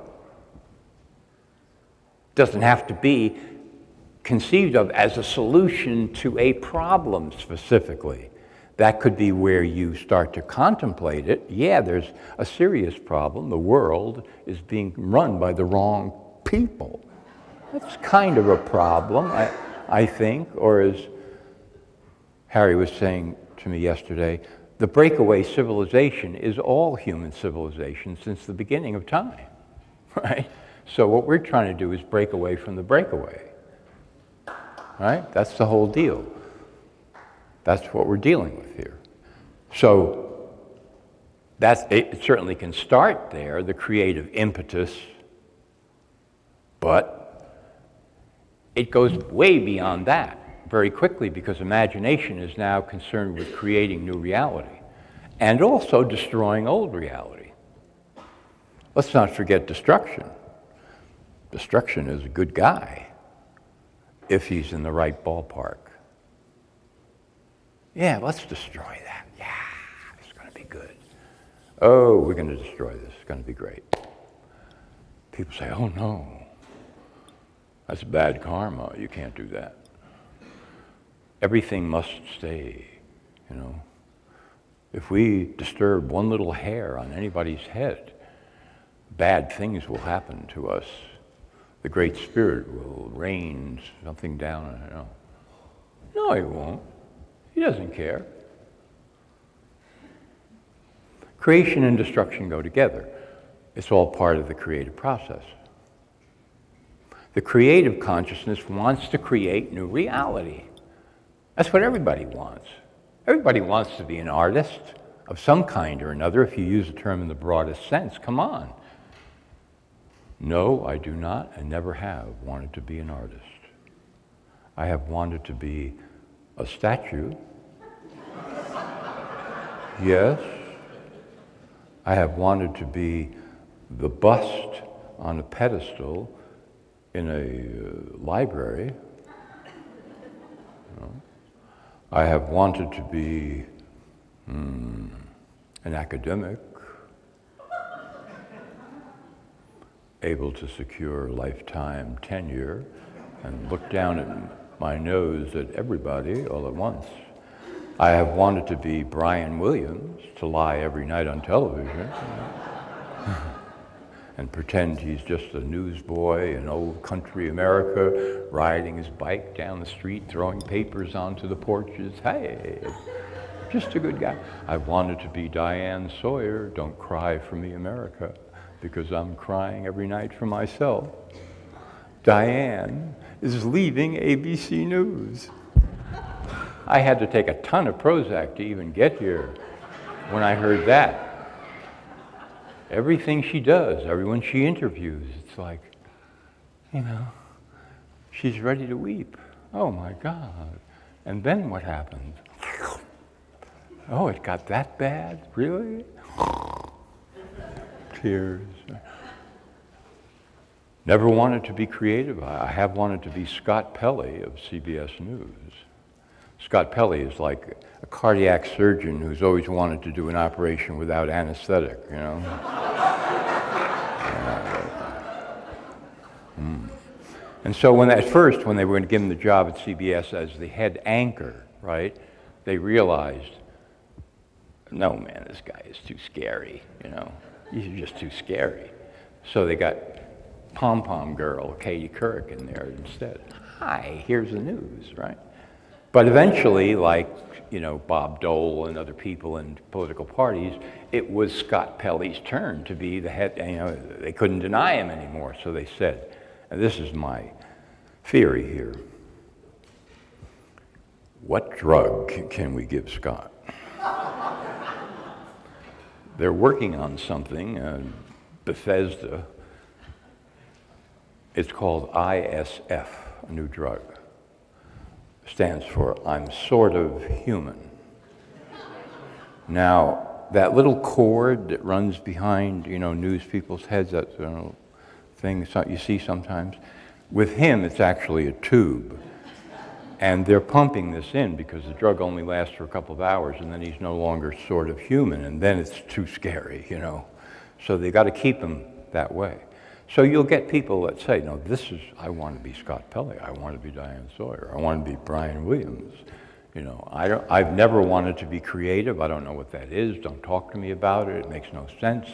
Doesn't have to be conceived of as a solution to a problem specifically. That could be where you start to contemplate it. Yeah, there's a serious problem. The world is being run by the wrong people. That's kind of a problem, I think. Or as Harry was saying to me yesterday, the breakaway civilization is all human civilization since the beginning of time, right? So what we're trying to do is break away from the breakaway, right? That's the whole deal. That's what we're dealing with here. So it certainly can start there, the creative impetus, but it goes way beyond that very quickly because imagination is now concerned with creating new reality and also destroying old reality. Let's not forget destruction. Destruction is a good guy if he's in the right ballpark. Yeah, let's destroy that. Yeah, it's going to be good. Oh, we're going to destroy this. It's going to be great. People say, oh no, that's bad karma. You can't do that. Everything must stay, you know. If we disturb one little hair on anybody's head, bad things will happen to us. The Great Spirit will rain something down, you know. No, he won't. He doesn't care. Creation and destruction go together. It's all part of the creative process. The creative consciousness wants to create new reality. That's what everybody wants. Everybody wants to be an artist of some kind or another, if you use the term in the broadest sense. Come on. No, I do not and never have wanted to be an artist. I have wanted to be a statue. Yes. I have wanted to be the bust on a pedestal in a library. I have wanted to be an academic, able to secure lifetime tenure and look down at my nose at everybody all at once. I have wanted to be Brian Williams, to lie every night on television and pretend he's just a newsboy in old country America, riding his bike down the street, throwing papers onto the porches. Hey, just a good guy. I wanted to be Diane Sawyer, Don't Cry for Me, America, because I'm crying every night for myself. Diane is leaving ABC News. I had to take a ton of Prozac to even get here when I heard that. Everything she does, everyone she interviews, it's like, you know, she's ready to weep. Oh my God. And then what happened? Oh, it got that bad? Really? Tears. Never wanted to be creative. I have wanted to be Scott Pelley of CBS News. Scott Pelley is like a cardiac surgeon who's always wanted to do an operation without anesthetic, you know? And so at first, when they were going to give him the job at CBS as the head anchor, right, they realized, no, man, this guy is too scary, you know? He's just too scary. So they got pom-pom girl, Katie Couric, in there instead. Hi, here's the news, right? But eventually, like, you know, Bob Dole and other people in political parties, it was Scott Pelley's turn to be the head. You know, they couldn't deny him anymore, so they said, and this is my theory here, what drug can we give Scott? They're working on something, Bethesda. It's called ISF, a new drug. Stands for I'm sort of human. Now, that little cord that runs behind, you know, news people's heads, that thing you see sometimes, with him it's actually a tube. And they're pumping this in because the drug only lasts for a couple of hours and then he's no longer sort of human and then it's too scary, you know. So they got to keep him that way. So you'll get people that say, no, I want to be Scott Pelley, I want to be Diane Sawyer, I want to be Brian Williams. You know, I've never wanted to be creative, I don't know what that is, don't talk to me about it, it makes no sense.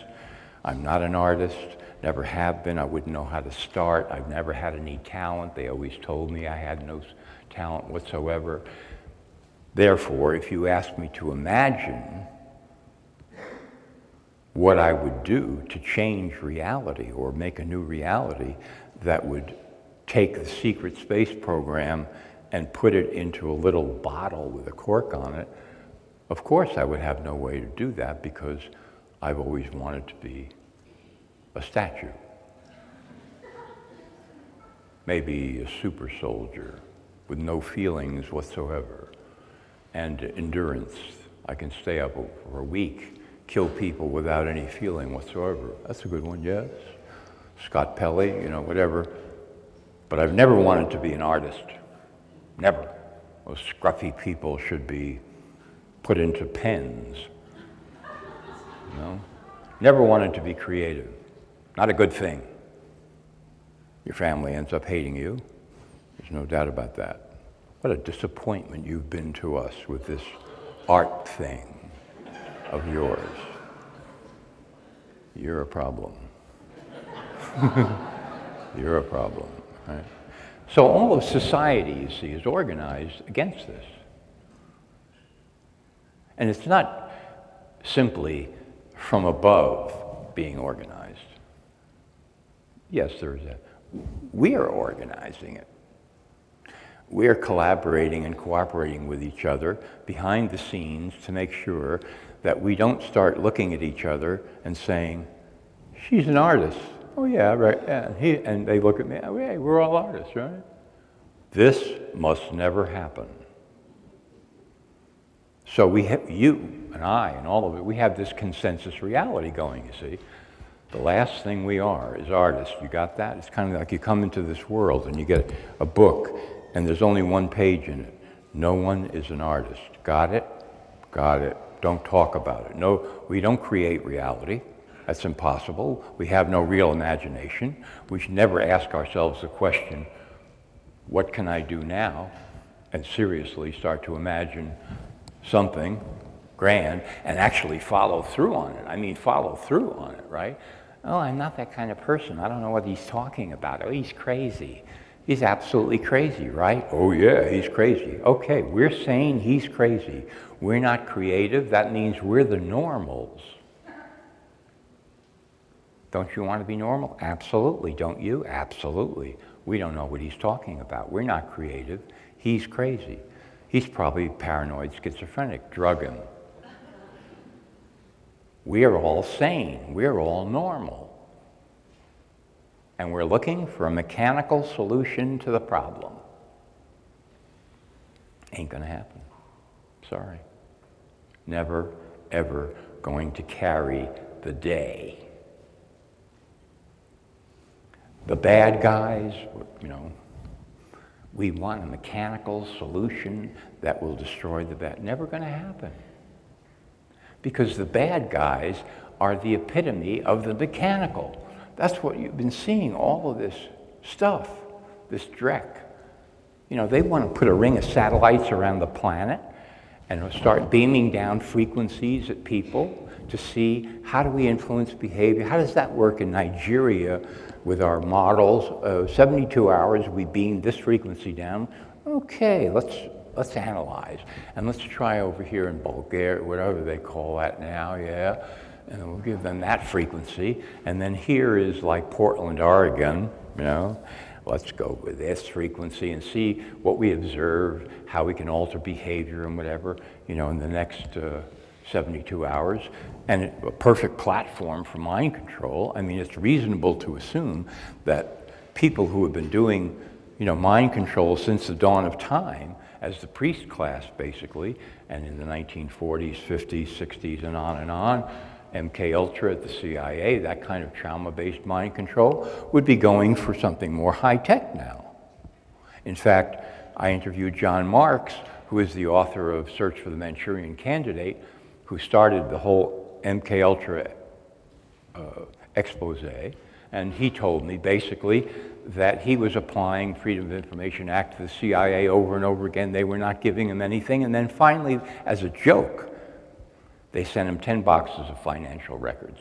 I'm not an artist, never have been, I wouldn't know how to start, I've never had any talent, they always told me I had no talent whatsoever. Therefore, if you ask me to imagine what I would do to change reality or make a new reality that would take the secret space program and put it into a little bottle with a cork on it, of course I would have no way to do that because I've always wanted to be a statue. Maybe a super soldier with no feelings whatsoever and endurance. I can stay up for a week, kill people without any feeling whatsoever. That's a good one, yes. Scott Pelley, you know, whatever. But I've never wanted to be an artist. Never. Those scruffy people should be put into pens. You know? Never wanted to be creative. Not a good thing. Your family ends up hating you. There's no doubt about that. What a disappointment you've been to us with this art thing of yours. You're a problem. You're a problem, right? So all of society, you see, is organized against this. And it's not simply from above being organized. Yes, there is that. We are organizing it. We are collaborating and cooperating with each other behind the scenes to make sure that we don't start looking at each other and saying, she's an artist. Oh yeah, right. And they look at me, oh, yeah, we're all artists, right? This must never happen. So we have, you and I and all of it, we have this consensus reality going, you see. The last thing we are is artists. You got that? It's kind of like you come into this world and you get a book and there's only one page in it. No one is an artist. Got it? Got it. Don't talk about it. No, we don't create reality. That's impossible. We have no real imagination. We should never ask ourselves the question, what can I do now? And seriously start to imagine something grand and actually follow through on it. I mean, follow through on it, right? Oh, I'm not that kind of person. I don't know what he's talking about. Oh, he's crazy. He's absolutely crazy, right? Oh yeah, he's crazy. Okay, we're saying he's crazy. We're not creative. That means we're the normals. Don't you want to be normal? Absolutely. Don't you? Absolutely. We don't know what he's talking about. We're not creative. He's crazy. He's probably paranoid schizophrenic. Drug him. We are all sane. We're all normal. And we're looking for a mechanical solution to the problem. Ain't gonna happen. Sorry. Never, ever going to carry the day. The bad guys, you know, we want a mechanical solution that will destroy the bad. Never gonna happen. Because the bad guys are the epitome of the mechanical. That's what you've been seeing, all of this stuff, this dreck. You know, they want to put a ring of satellites around the planet and start beaming down frequencies at people to see how do we influence behavior. How does that work in Nigeria with our models? 72 hours, we beam this frequency down. Okay, let's analyze. And let's try over here in Bulgaria, whatever they call that now, yeah. And we'll give them that frequency. And then here is like Portland, Oregon, you know. Let's go with this frequency and see what we observe, how we can alter behavior and whatever, you know, in the next 72 hours. And a perfect platform for mind control. I mean, it's reasonable to assume that people who have been doing, you know, mind control since the dawn of time, as the priest class basically, and in the 1940s, 50s, 60s, and on, MK Ultra at the CIA, that kind of trauma-based mind control, would be going for something more high-tech now. In fact, I interviewed John Marks, who is the author of Search for the Manchurian Candidate, who started the whole MK Ultra expose, and he told me basically that he was applying Freedom of Information Act to the CIA over and over again. They were not giving him anything, and then finally, as a joke, they sent him 10 boxes of financial records,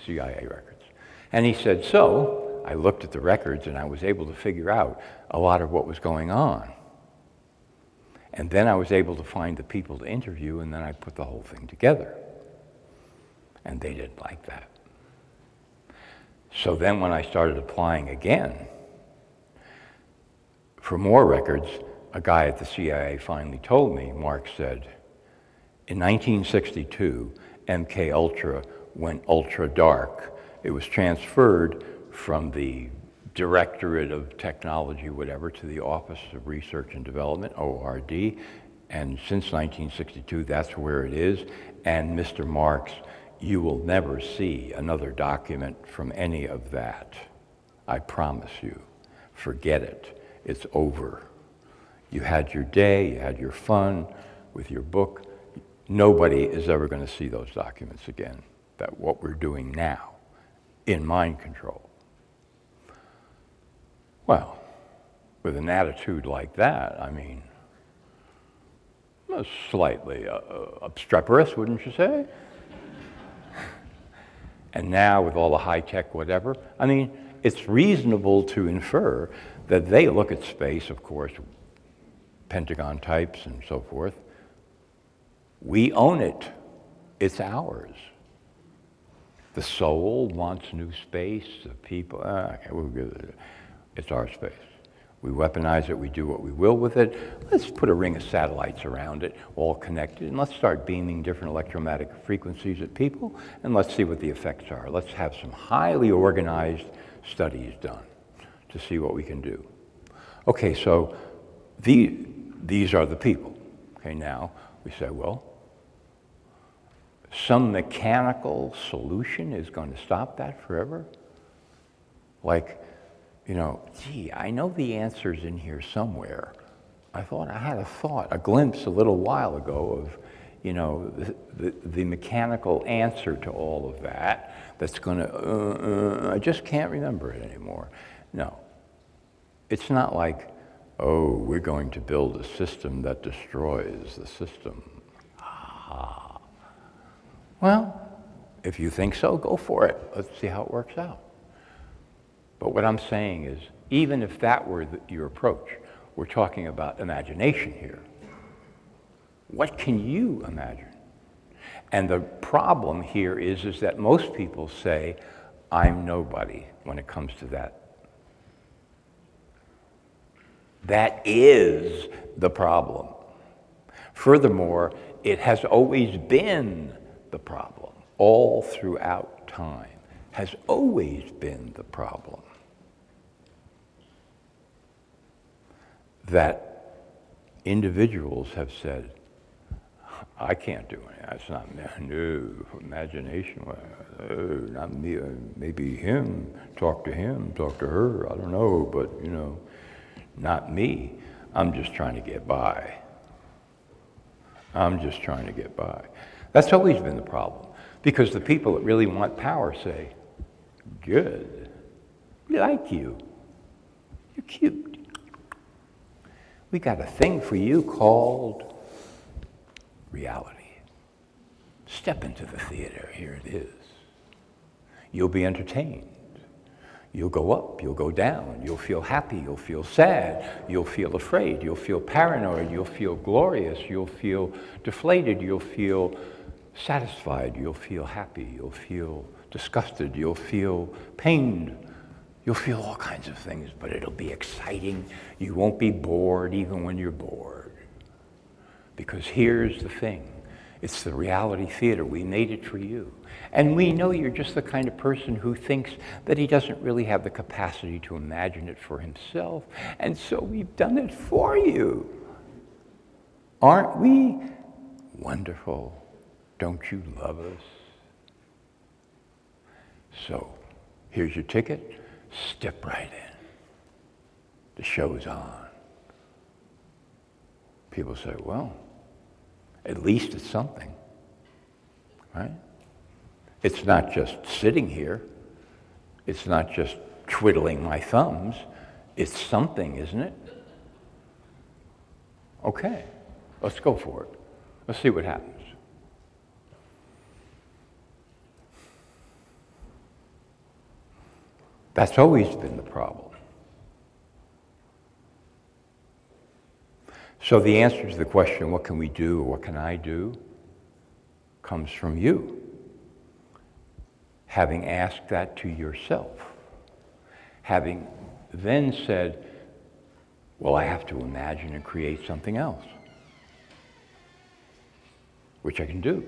CIA records. And he said, so I looked at the records and I was able to figure out a lot of what was going on. And then I was able to find the people to interview, and then I put the whole thing together. And they didn't like that. So then when I started applying again for more records, a guy at the CIA finally told me, Mark said, in 1962, MK Ultra went ultra dark. It was transferred from the Directorate of Technology, whatever, to the Office of Research and Development, ORD, and since 1962, that's where it is. And Mr. Marks, you will never see another document from any of that. I promise you. Forget it. It's over. You had your day, you had your fun with your book. Nobody is ever going to see those documents again, that what we're doing now in mind control. Well, with an attitude like that, I mean, slightly obstreperous, wouldn't you say? And now with all the high-tech whatever, I mean, it's reasonable to infer that they look at space, of course, Pentagon types and so forth. We own it. It's ours. The soul wants new space, the people, okay, we'll give it, it's our space. We weaponize it, we do what we will with it. Let's put a ring of satellites around it, all connected, and let's start beaming different electromagnetic frequencies at people, and let's see what the effects are. Let's have some highly organized studies done to see what we can do. Okay, so these are the people. Okay, now we say, well, some mechanical solution is going to stop that forever? Like, you know, gee, I know the answer's in here somewhere. I thought I had a glimpse a little while ago of, you know, the mechanical answer to all of that that's going to, I just can't remember it anymore. No. It's not like, oh, we're going to build a system that destroys the system. Ah. Well, if you think so, go for it. Let's see how it works out. But what I'm saying is, even if that were your approach, we're talking about imagination here. What can you imagine? And the problem here is that most people say, I'm nobody when it comes to that. That is the problem. Furthermore, it has always been the problem, all throughout time, has always been the problem. That individuals have said, I can't do it. That's not no imagination. No, not me. Maybe him. Talk to him. Talk to her. I don't know, but you know, not me. I'm just trying to get by. I'm just trying to get by. That's always been the problem, because the people that really want power say, "Good. We like you. You're cute. We got a thing for you called reality. Step into the theater, here it is. You'll be entertained. You'll go up, you'll go down, you'll feel happy, you'll feel sad, you'll feel afraid, you'll feel paranoid, you'll feel glorious, you'll feel deflated, you'll feel satisfied, you'll feel happy, you'll feel disgusted, you'll feel pained. You'll feel all kinds of things, but it'll be exciting. You won't be bored even when you're bored. Because here's the thing. It's the reality theater. We made it for you. And we know you're just the kind of person who thinks that he doesn't really have the capacity to imagine it for himself. And so we've done it for you. Aren't we wonderful? Don't you love us? So, here's your ticket. Step right in. The show's on. People say, well, at least it's something, right? It's not just sitting here. It's not just twiddling my thumbs. It's something, isn't it? Okay, let's go for it. Let's see what happens. That's always been the problem. So the answer to the question, what can we do or what can I do, comes from you. Having asked that to yourself. Having then said, well, I have to imagine and create something else, which I can do.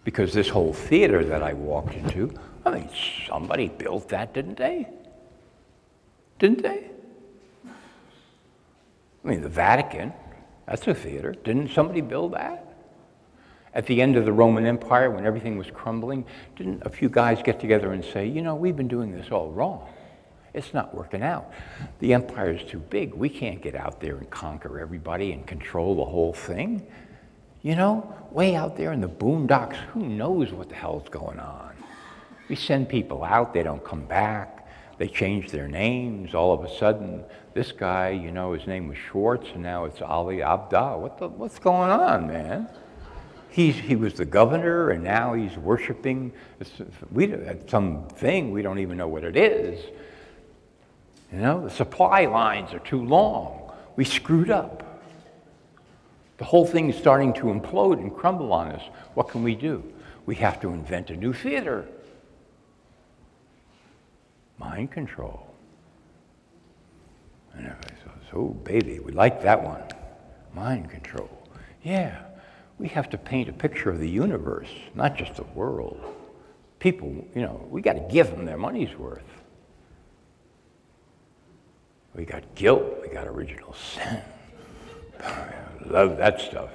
Because this whole theater that I walked into, I mean, somebody built that, didn't they? Didn't they? I mean, the Vatican, that's a theater. Didn't somebody build that? At the end of the Roman Empire, when everything was crumbling, didn't a few guys get together and say, you know, we've been doing this all wrong. It's not working out. The empire's too big. We can't get out there and conquer everybody and control the whole thing. You know, way out there in the boondocks, who knows what the hell's going on? We send people out, they don't come back, they change their names. All of a sudden, this guy, you know, his name was Schwartz, and now it's Ali Abda. What's going on, man? He was the governor, and now he's worshiping something, we don't even know what it is. You know, the supply lines are too long. We screwed up. The whole thing is starting to implode and crumble on us. What can we do? We have to invent a new theater. Mind control. And everybody says, oh, baby, we like that one. Mind control. Yeah, we have to paint a picture of the universe, not just the world. People, you know, we got to give them their money's worth. We got guilt, we got original sin. I love that stuff.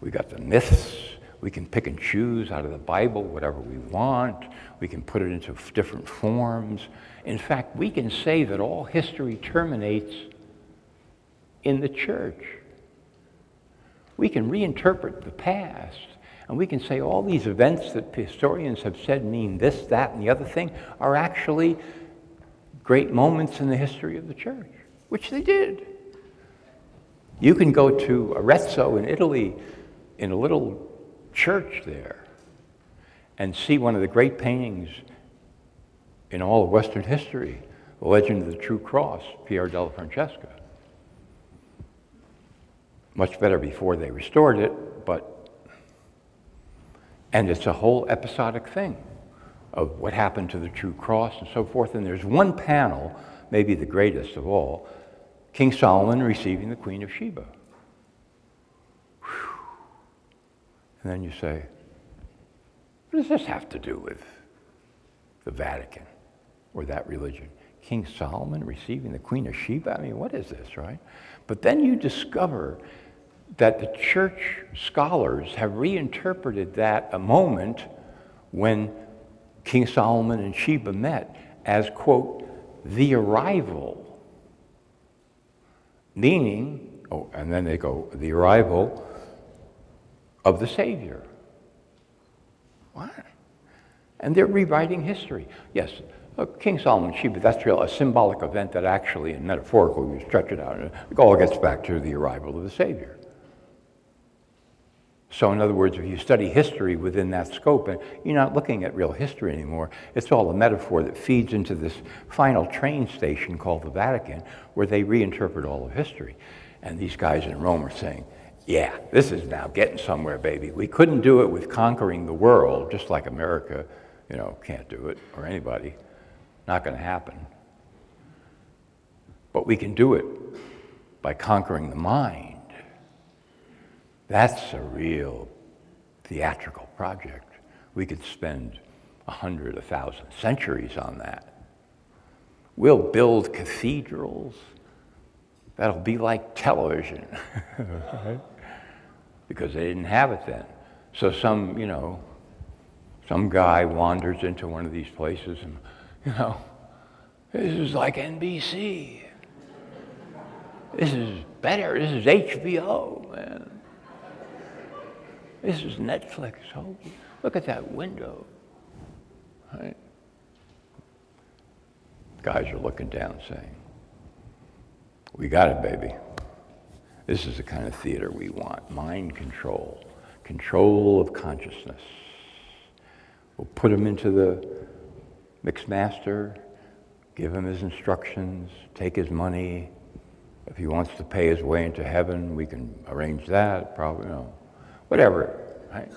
We got the myths. We can pick and choose out of the Bible whatever we want. We can put it into different forms. In fact, we can say that all history terminates in the church. We can reinterpret the past, and we can say all these events that historians have said mean this, that, and the other thing are actually great moments in the history of the church, which they did. You can go to Arezzo in Italy, in a little church there, and see one of the great paintings in all of Western history, The Legend of the True Cross, Pier della Francesca. Much better before they restored it, and it's a whole episodic thing of what happened to the True Cross and so forth. And there's one panel, maybe the greatest of all, King Solomon receiving the Queen of Sheba. Whew. And then you say, what does this have to do with the Vatican or that religion? King Solomon receiving the Queen of Sheba? I mean, what is this, right? But then you discover that the church scholars have reinterpreted that a moment when King Solomon and Sheba met as, quote, the arrival. Meaning, oh, and then they go, the arrival of the Savior. What? And they're rewriting history. Yes, King Solomon and Sheba, that's real, a symbolic event that actually, and metaphorically, we stretch it out. It all gets back to the arrival of the Savior. So in other words, if you study history within that scope, and you're not looking at real history anymore, it's all a metaphor that feeds into this final train station called the Vatican, where they reinterpret all of history. And these guys in Rome are saying, yeah, this is now getting somewhere, baby. We couldn't do it with conquering the world, just like America, you know, can't do it, or anybody. Not going to happen. But we can do it by conquering the mind. That's a real theatrical project. We could spend 100, 1,000 centuries on that. We'll build cathedrals. That'll be like television, right? Because they didn't have it then. So some guy wanders into one of these places and, this is like NBC. This is better. This is HBO, man. This is Netflix. Oh, look at that window. Right? Guys are looking down saying, we got it, baby. This is the kind of theater we want. Mind control. Control of consciousness. We'll put him into the mixed master, give him his instructions, take his money. If he wants to pay his way into heaven, we can arrange that, probably, whatever, right?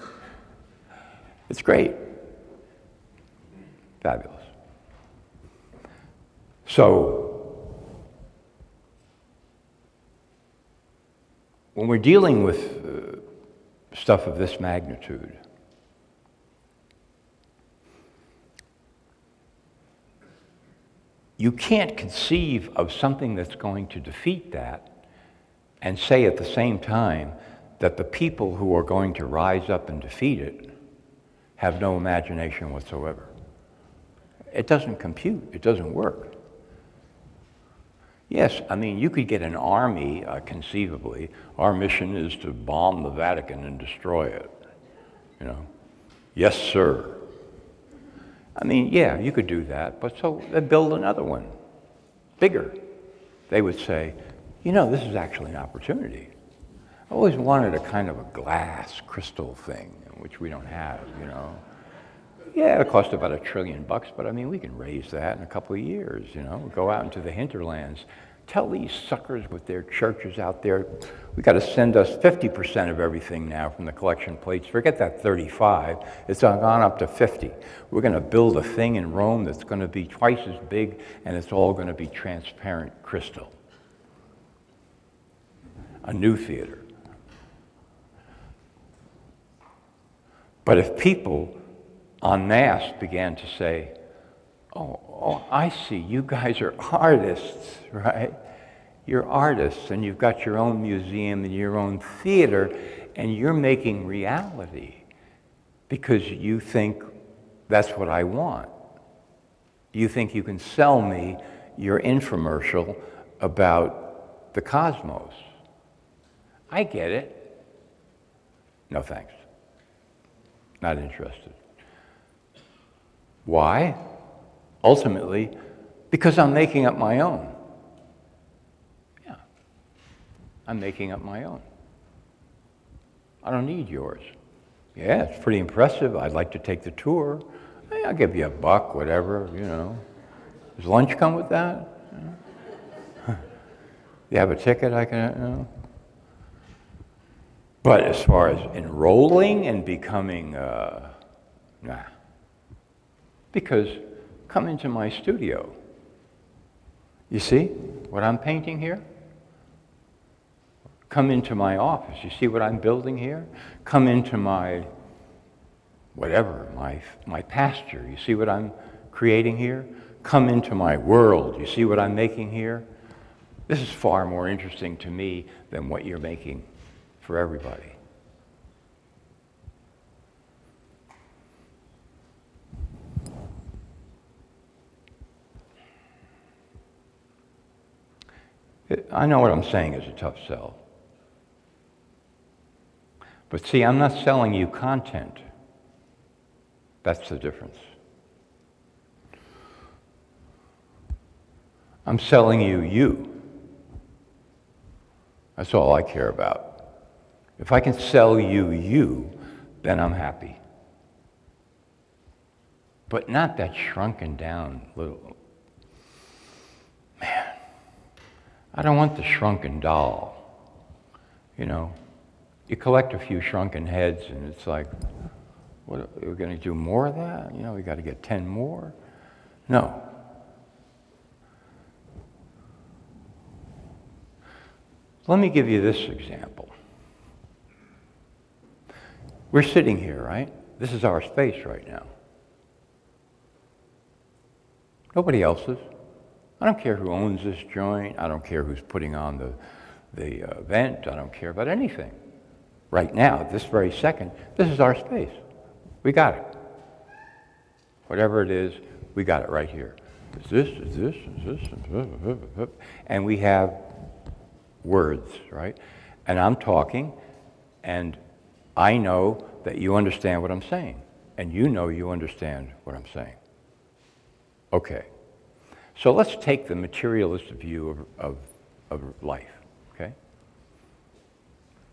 It's great. Fabulous. So, when we're dealing with stuff of this magnitude, you can't conceive of something that's going to defeat that and say at the same time that the people who are going to rise up and defeat it have no imagination whatsoever. It doesn't compute. It doesn't work. Yes, I mean, you could get an army, conceivably. Our mission is to bomb the Vatican and destroy it. Yes, sir. I mean, yeah, you could do that, but so they build another one, bigger. They would say, this is actually an opportunity. I always wanted a kind of a glass crystal thing, which we don't have, Yeah, it cost about $1 trillion, but I mean, we can raise that in a couple of years, Go out into the hinterlands, Tell these suckers with their churches out there, we got to send us 50% of everything now from the collection plates. Forget that 35. It's gone up to 50. We're going to build a thing in Rome that's going to be twice as big, and it's all going to be transparent crystal. A new theater. But if people en masse began to say, oh, I see, you guys are artists, right? You're artists, and you've got your own museum and your own theater, and you're making reality because you think that's what I want. You think you can sell me your infomercial about the cosmos. I get it. No thanks. Not interested. Why? Ultimately, because I'm making up my own. Yeah, I'm making up my own. I don't need yours. Yeah, it's pretty impressive. I'd like to take the tour. Hey, I'll give you $1, whatever, you know. Does lunch come with that? You have a ticket I can, you know. But as far as enrolling and becoming, nah. Because come into my studio. You see what I'm painting here? Come into my office. You see what I'm building here? Come into my, whatever, my pasture. You see what I'm creating here? Come into my world. You see what I'm making here? This is far more interesting to me than what you're making for everybody. I know what I'm saying is a tough sell. But see, I'm not selling you content. That's the difference. I'm selling you you. That's all I care about. If I can sell you you, then I'm happy. But not that shrunken down little, man. I don't want the shrunken doll, you know. You collect a few shrunken heads and it's like, what, we're going to do more of that? You know, we got to get 10 more? No. Let me give you this example. We're sitting here, right? This is our space right now. Nobody else's. I don't care who owns this joint. I don't care who's putting on the event. I don't care about anything. Right now, this very second, this is our space. We got it. Whatever it is, we got it right here. Is this, and we have words, right? And I'm talking, and I know that you understand what I'm saying, and you know you understand what I'm saying. Okay. So let's take the materialist view of life, okay?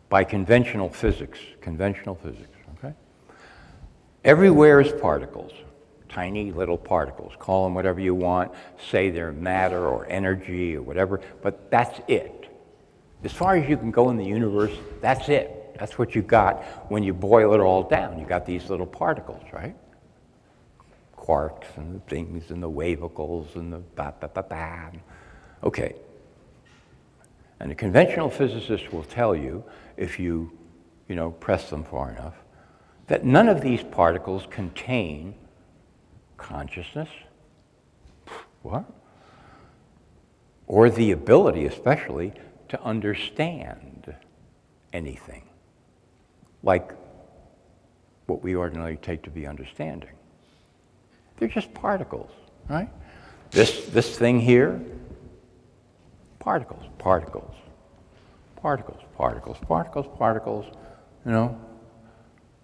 By conventional physics, okay? Everywhere is particles, tiny little particles. Call them whatever you want, say they're matter or energy or whatever, but that's it. As far as you can go in the universe, that's it. That's what you got when you boil it all down. You got these little particles, right? Quarks and the things and the wavicles and the ba-ba-ba-ba. Okay. And the conventional physicists will tell you, if you press them far enough, that none of these particles contain consciousness. What? Or the ability, especially, to understand anything, like what we ordinarily take to be understanding. They're just particles, right? This thing here, particles, particles, particles, particles, particles, particles, you know,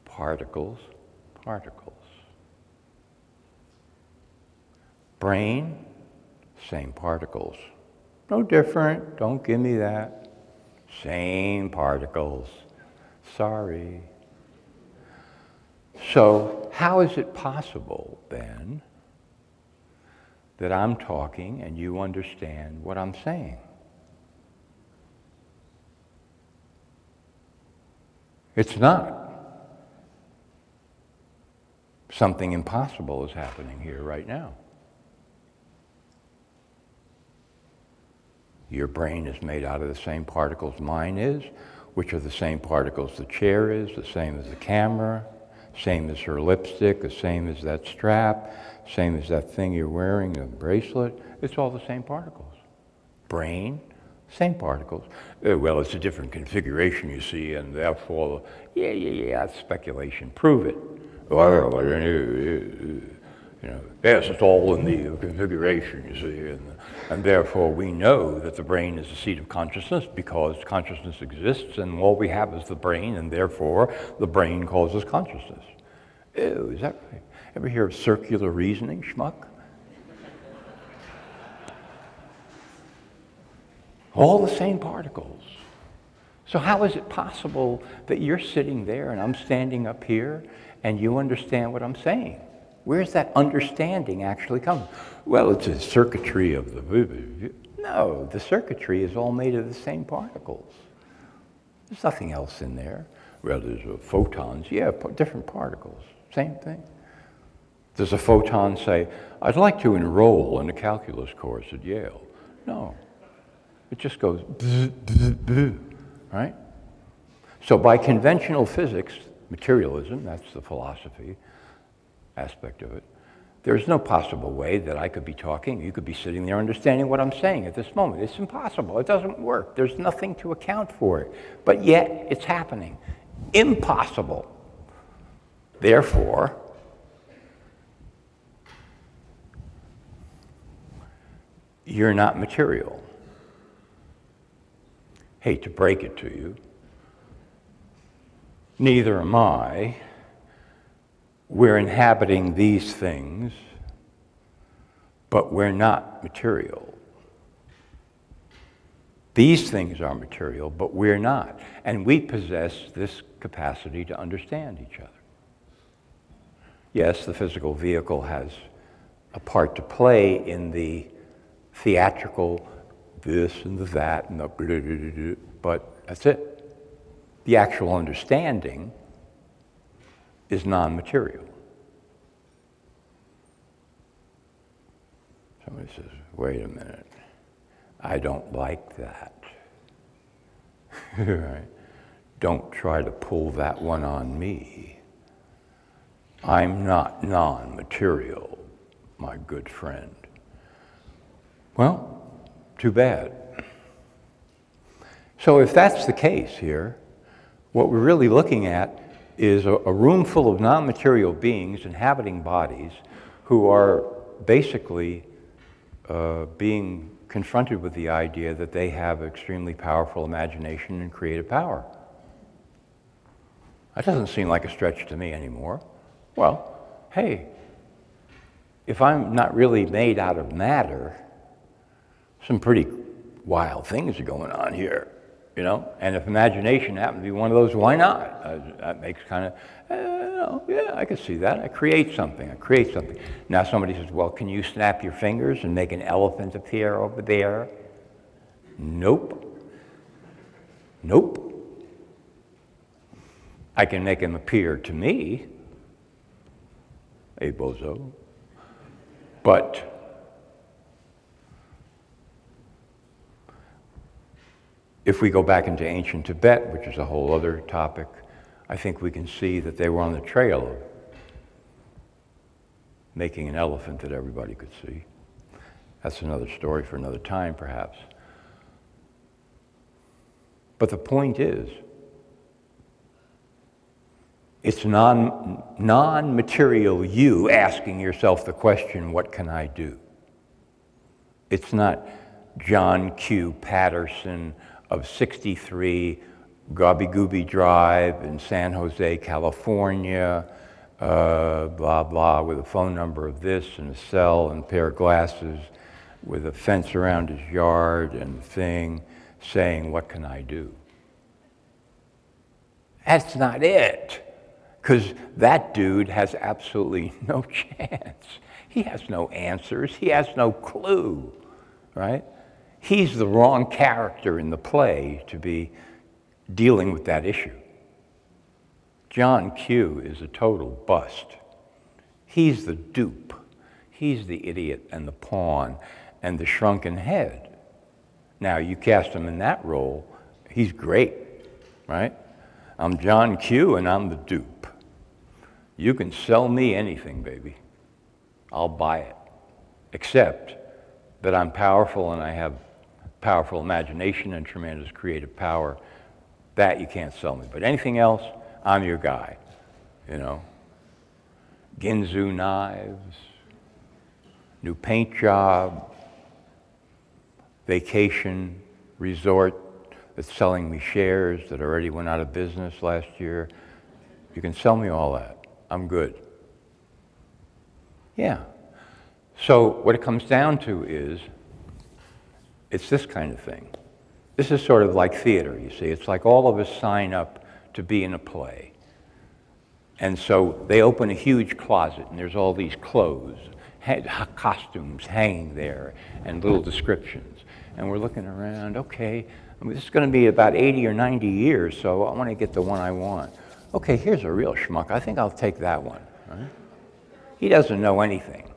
particles, particles. Brain, same particles. No different, don't give me that. Same particles. Sorry. So how is it possible, then, that I'm talking and you understand what I'm saying? It's not. Something impossible is happening here right now. Your brain is made out of the same particles mine is, which are the same particles the chair is, the same as the camera, same as her lipstick, the same as that strap, same as that thing you're wearing, the bracelet. It's all the same particles. Brain, same particles. Well, it's a different configuration, you see, and therefore, yeah, that's speculation. Prove it. Well, yes, it's all in the configuration, you see, and therefore we know that the brain is the seat of consciousness because consciousness exists, and all we have is the brain, and therefore the brain causes consciousness. Ew, is that right? Ever hear of circular reasoning, schmuck? All the same particles. So how is it possible that you're sitting there and I'm standing up here and you understand what I'm saying? Where's that understanding actually coming? Well, it's a circuitry of the... No, the circuitry is all made of the same particles. There's nothing else in there. Well, there's photons. Yeah, different particles. Same thing. Does a photon say, I'd like to enroll in a calculus course at Yale? No. It just goes, bzz, bzz, bzz, right? So by conventional physics, materialism, that's the philosophy aspect of it, there's no possible way that I could be talking, you could be sitting there understanding what I'm saying at this moment. It's impossible. It doesn't work. There's nothing to account for it. But yet, it's happening. Impossible. Therefore, you're not material. Hate to break it to you. Neither am I. We're inhabiting these things, but we're not material. These things are material, but we're not. And we possess this capacity to understand each other. Yes, the physical vehicle has a part to play in the theatrical this and the that and the blah, blah, blah, blah, but that's it. The actual understanding is non-material. Somebody says, wait a minute, I don't like that. Right? Don't try to pull that one on me. I'm not non-material, my good friend. Well, too bad. So if that's the case here, what we're really looking at is a room full of non-material beings inhabiting bodies who are basically being confronted with the idea that they have extremely powerful imagination and creative power. That doesn't seem like a stretch to me anymore. Well, hey, if I'm not really made out of matter, some pretty wild things are going on here, you know? And if imagination happens to be one of those, why not? That makes kind of, yeah, I can see that. I create something. Now somebody says, well, can you snap your fingers and make an elephant appear over there? Nope. Nope. I can make him appear to me, a bozo, but if we go back into ancient Tibet, which is a whole other topic, I think we can see that they were on the trail of making an elephant that everybody could see. That's another story for another time, perhaps. But the point is, it's non-material you asking yourself the question, what can I do? It's not John Q. Patterson of 63 Gobby Gooby Drive in San Jose, California, blah, blah, with a phone number of this and a cell and a pair of glasses with a fence around his yard and a thing saying, what can I do? That's not it. Because that dude has absolutely no chance. He has no answers. He has no clue, right? He's the wrong character in the play to be dealing with that issue. John Q is a total bust. He's the dupe. He's the idiot and the pawn and the shrunken head. Now, you cast him in that role, he's great, right? I'm John Q and I'm the dupe. You can sell me anything, baby. I'll buy it. Except that I'm powerful and I have powerful imagination and tremendous creative power. That you can't sell me. But anything else, I'm your guy, you know. Ginzu knives, new paint job, vacation resort that's selling me shares that already went out of business last year. You can sell me all that. I'm good. Yeah. So what it comes down to is, it's this kind of thing. This is sort of like theater, you see. It's like all of us sign up to be in a play. And so they open a huge closet, and there's all these clothes, costumes hanging there, and little descriptions. And we're looking around, okay, I mean, this is going to be about 80 or 90 years, so I want to get the one I want. Okay, here's a real schmuck. I think I'll take that one. Right? He doesn't know anything.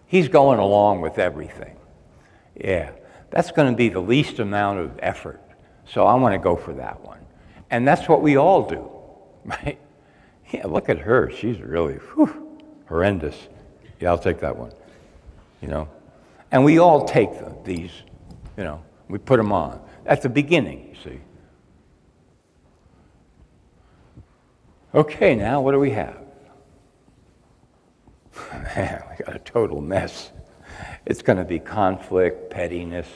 He's going along with everything. Yeah, that's going to be the least amount of effort, so I want to go for that one. And that's what we all do, right? Yeah, look at her. She's really horrendous. Yeah, I'll take that one, you know. And we all take these, you know, we put them on. At the beginning, you see. Okay, now what do we have? Man, we got a total mess. It's going to be conflict, pettiness,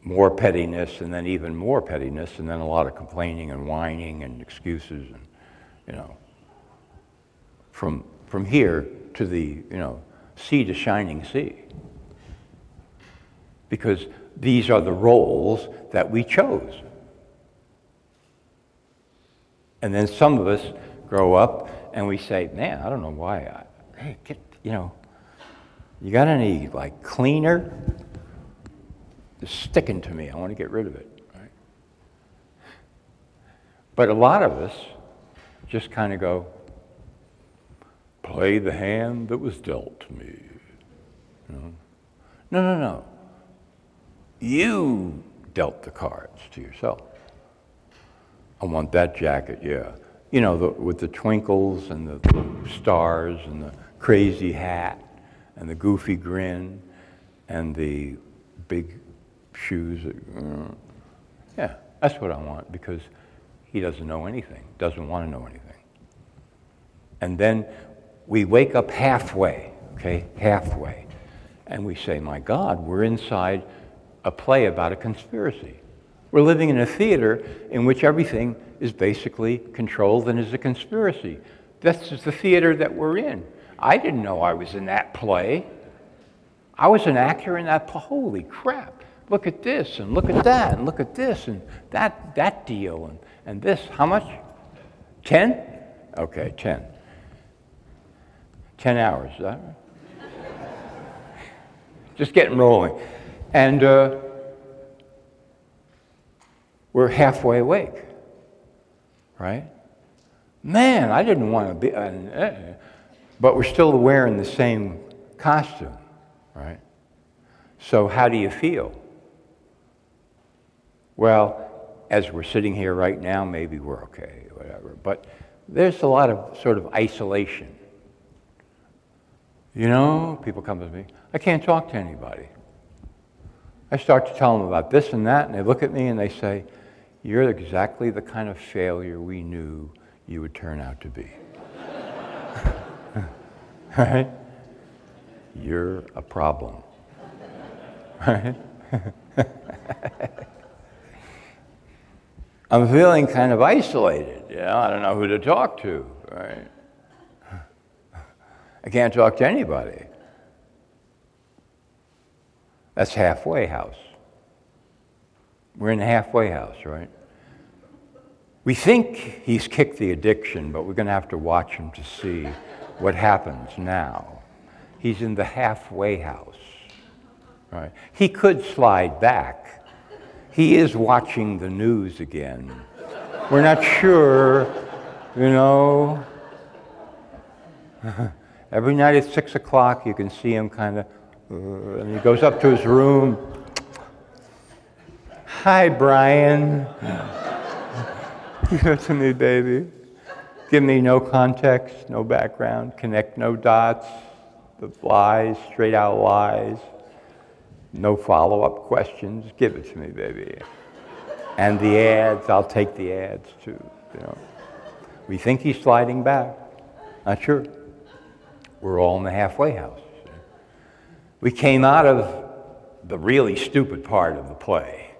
more pettiness, and then even more pettiness, and then a lot of complaining and whining and excuses, and, you know, from here to the, you know, sea to shining sea. Because these are the roles that we chose. And then some of us grow up and we say, man, I don't know why hey, you know, you got any, like, cleaner? It's sticking to me. I want to get rid of it, right? But a lot of us just kind of go, play the hand that was dealt to me. You know? No, no, no. You dealt the cards to yourself. I want that jacket, yeah. You know, with the twinkles and the stars and the crazy hat and the goofy grin and the big shoes. Yeah, that's what I want, because he doesn't know anything, doesn't want to know anything. And then we wake up halfway, okay, halfway, and we say, my God, we're inside a play about a conspiracy. We're living in a theater in which everything is basically controlled and is a conspiracy. This is the theater that we're in. I didn't know I was in that play. I was an actor in that play. Holy crap. Look at this, and look at that, and look at this, and that deal, and this. How much? 10? Okay, 10. 10 hours, is that right? Just getting rolling. And we're halfway awake, right? Man, I didn't want to be, but we're still wearing the same costume, right? So how do you feel? Well, as we're sitting here right now, maybe we're okay, whatever. But there's a lot of sort of isolation. You know, people come to me, I can't talk to anybody. I start to tell them about this and that, and they look at me and they say, you're exactly the kind of failure we knew you would turn out to be. Right? You're a problem. Right? I'm feeling kind of isolated, you know, I don't know who to talk to, right? I can't talk to anybody. That's halfway house. We're in a halfway house, right? We think he's kicked the addiction, but we're going to have to watch him to see what happens now. He's in the halfway house, right? He could slide back. He is watching the news again. We're not sure You know? Every night at 6 o'clock, you can see him kind of, and he goes up to his room. Hi, Brian. Give it to me, baby. Give me no context, no background, connect no dots, the lies, straight out lies, no follow-up questions. Give it to me, baby. And the ads, I'll take the ads too, you know. We think he's sliding back. Not sure. We're all in the halfway house. We came out of the really stupid part of the play,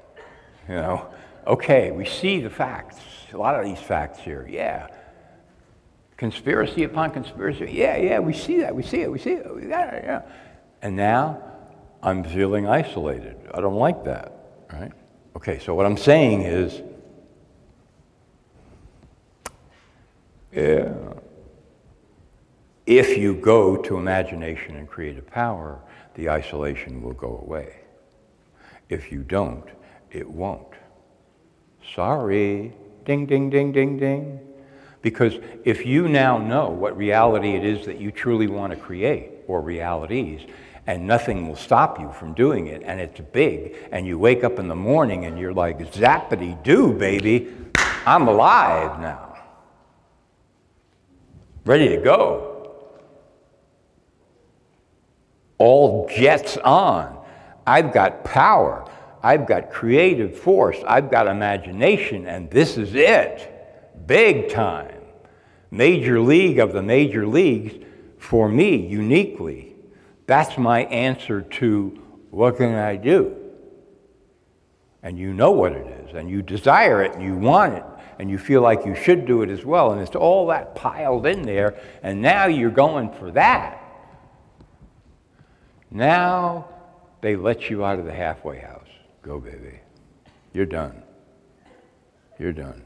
you know. Okay, we see the facts, a lot of these facts here, yeah. Conspiracy upon conspiracy, yeah, we see that, we see it, we got it, yeah. And now, I'm feeling isolated. I don't like that, right? Okay, so what I'm saying is, yeah, if you go to imagination and creative power, the isolation will go away. If you don't, it won't. Sorry, ding, ding, ding, ding, ding. Because if you now know what reality it is that you truly want to create, or realities, and nothing will stop you from doing it, and it's big, and you wake up in the morning and you're like, zappity-doo, baby, I'm alive now. Ready to go. All jets on. I've got power. I've got creative force. I've got imagination, and this is it. Big time. Major league of the major leagues for me, uniquely. That's my answer to what can I do? And you know what it is, and you desire it, and you want it, and you feel like you should do it as well, and it's all that piled in there, and now you're going for that. Now they let you out of the halfway house. Go, baby. You're done. You're done.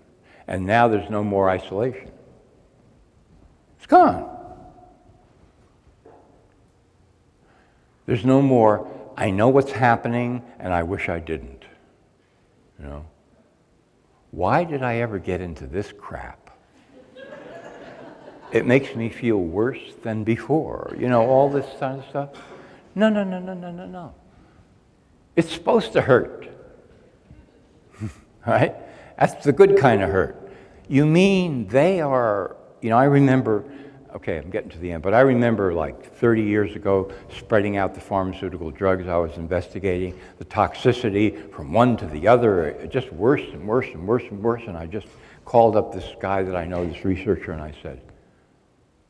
And now there's no more isolation. It's gone. There's no more, I know what's happening and I wish I didn't. You know? Why did I ever get into this crap? It makes me feel worse than before. You know, all this kind of stuff. No. It's supposed to hurt. Right? That's the good kind of hurt. You mean they are, you know, I remember, okay, I'm getting to the end, but I remember like 30 years ago spreading out the pharmaceutical drugs I was investigating, the toxicity from one to the other, it just worse and worse and worse and worse, and I just called up this guy that I know, this researcher, and I said,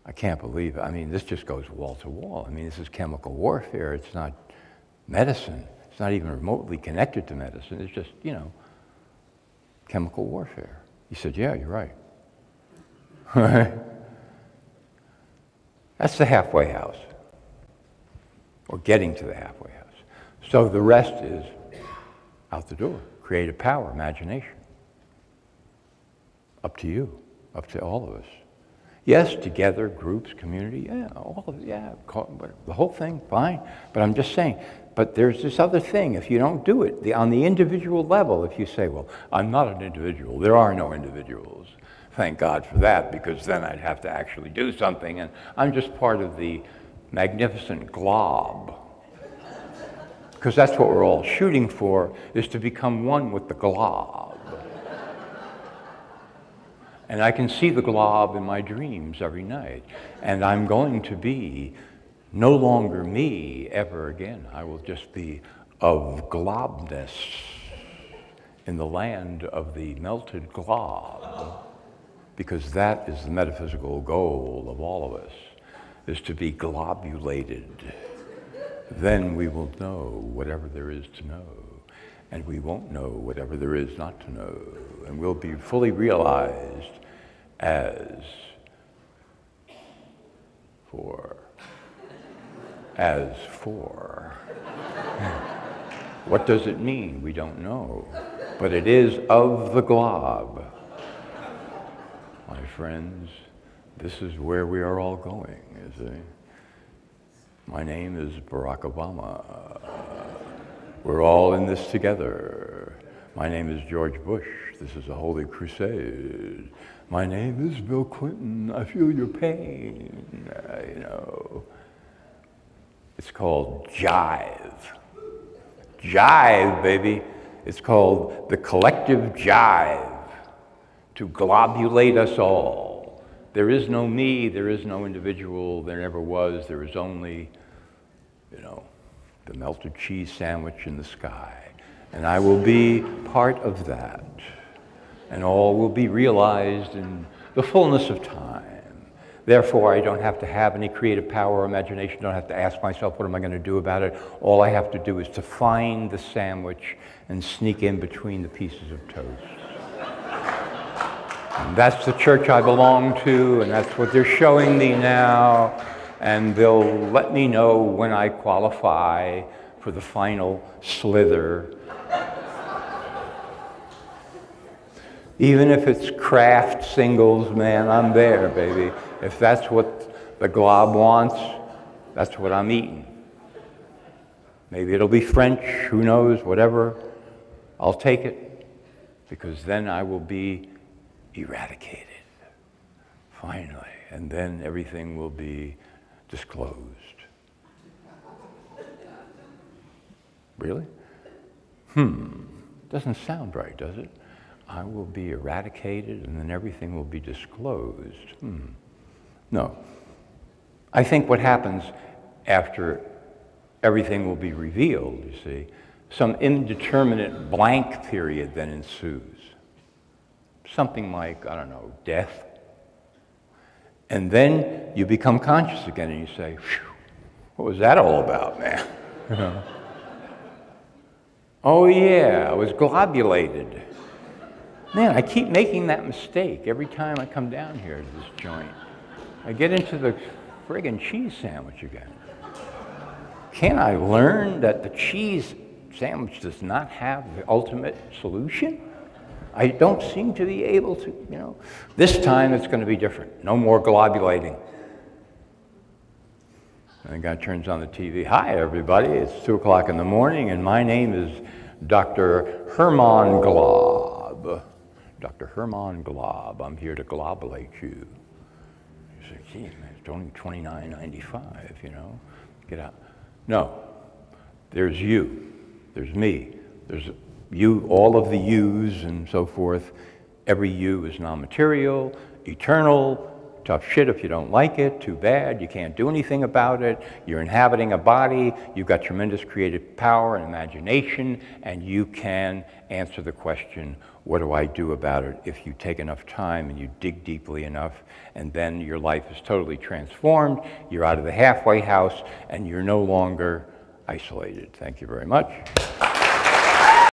I can't believe it. I mean, this just goes wall to wall. I mean, this is chemical warfare. It's not medicine. It's not even remotely connected to medicine. It's just, you know, chemical warfare. He said, yeah, you're right. That's the halfway house, or getting to the halfway house. So the rest is out the door. Creative power, imagination. Up to you, up to all of us. Yes, together, groups, community, yeah, all of it, yeah, the whole thing, fine. But I'm just saying, but there's this other thing. If you don't do it, on the individual level, if you say, well, I'm not an individual, there are no individuals. Thank God for that, because then I'd have to actually do something, and I'm just part of the magnificent glob. Because that's what we're all shooting for, is to become one with the glob. And I can see the glob in my dreams every night. And I'm going to be no longer me ever again. I will just be of globness in the land of the melted glob. Because that is the metaphysical goal of all of us, is to be globulated. Then we will know whatever there is to know. And we won't know whatever there is not to know. And we'll be fully realized as for. What does it mean? We don't know. But it is of the glob. My friends, this is where we are all going, you see. My name is Barack Obama. We're all in this together. My name is George Bush. This is a holy crusade. My name is Bill Clinton. I feel your pain. You know. It's called jive. Jive, baby. It's called the collective jive, to globulate us all. There is no me, there is no individual, there never was, there is only, you know, the melted cheese sandwich in the sky. And I will be part of that. And all will be realized in the fullness of time. Therefore, I don't have to have any creative power or imagination, don't have to ask myself, what am I going to do about it? All I have to do is to find the sandwich and sneak in between the pieces of toast. And that's the church I belong to, and that's what they're showing me now. And they'll let me know when I qualify for the final slither. Even if it's craft singles, man, I'm there, baby. If that's what the glob wants, that's what I'm eating. Maybe it'll be French, who knows, whatever. I'll take it, because then I will be eradicated, finally, and then everything will be disclosed. Really? Doesn't sound right, does it? I will be eradicated and then everything will be disclosed. No. I think what happens after everything will be revealed, you see, some indeterminate blank period then ensues. Something like, I don't know, death. And then you become conscious again and you say, phew, what was that all about, man? Oh yeah, I was globulated. Man, I keep making that mistake every time I come down here to this joint. I get into the friggin' cheese sandwich again. Can't I learn that the cheese sandwich does not have the ultimate solution? I don't seem to be able to, you know. This time it's going to be different. No more globulating. And the guy turns on the TV. Hi, everybody. It's 2 o'clock in the morning, and my name is Dr. Hermann Glob. Dr. Hermann Glob. I'm here to globulate you. You say, gee, man, it's only $29.95, you know. Get out. No. There's you. There's me. There's you, all of the yous and so forth. Every you is non-material, eternal, tough shit if you don't like it, too bad, you can't do anything about it, you're inhabiting a body, you've got tremendous creative power and imagination, and you can answer the question, what do I do about it, if you take enough time and you dig deeply enough, and then your life is totally transformed, you're out of the halfway house, and you're no longer isolated. Thank you very much.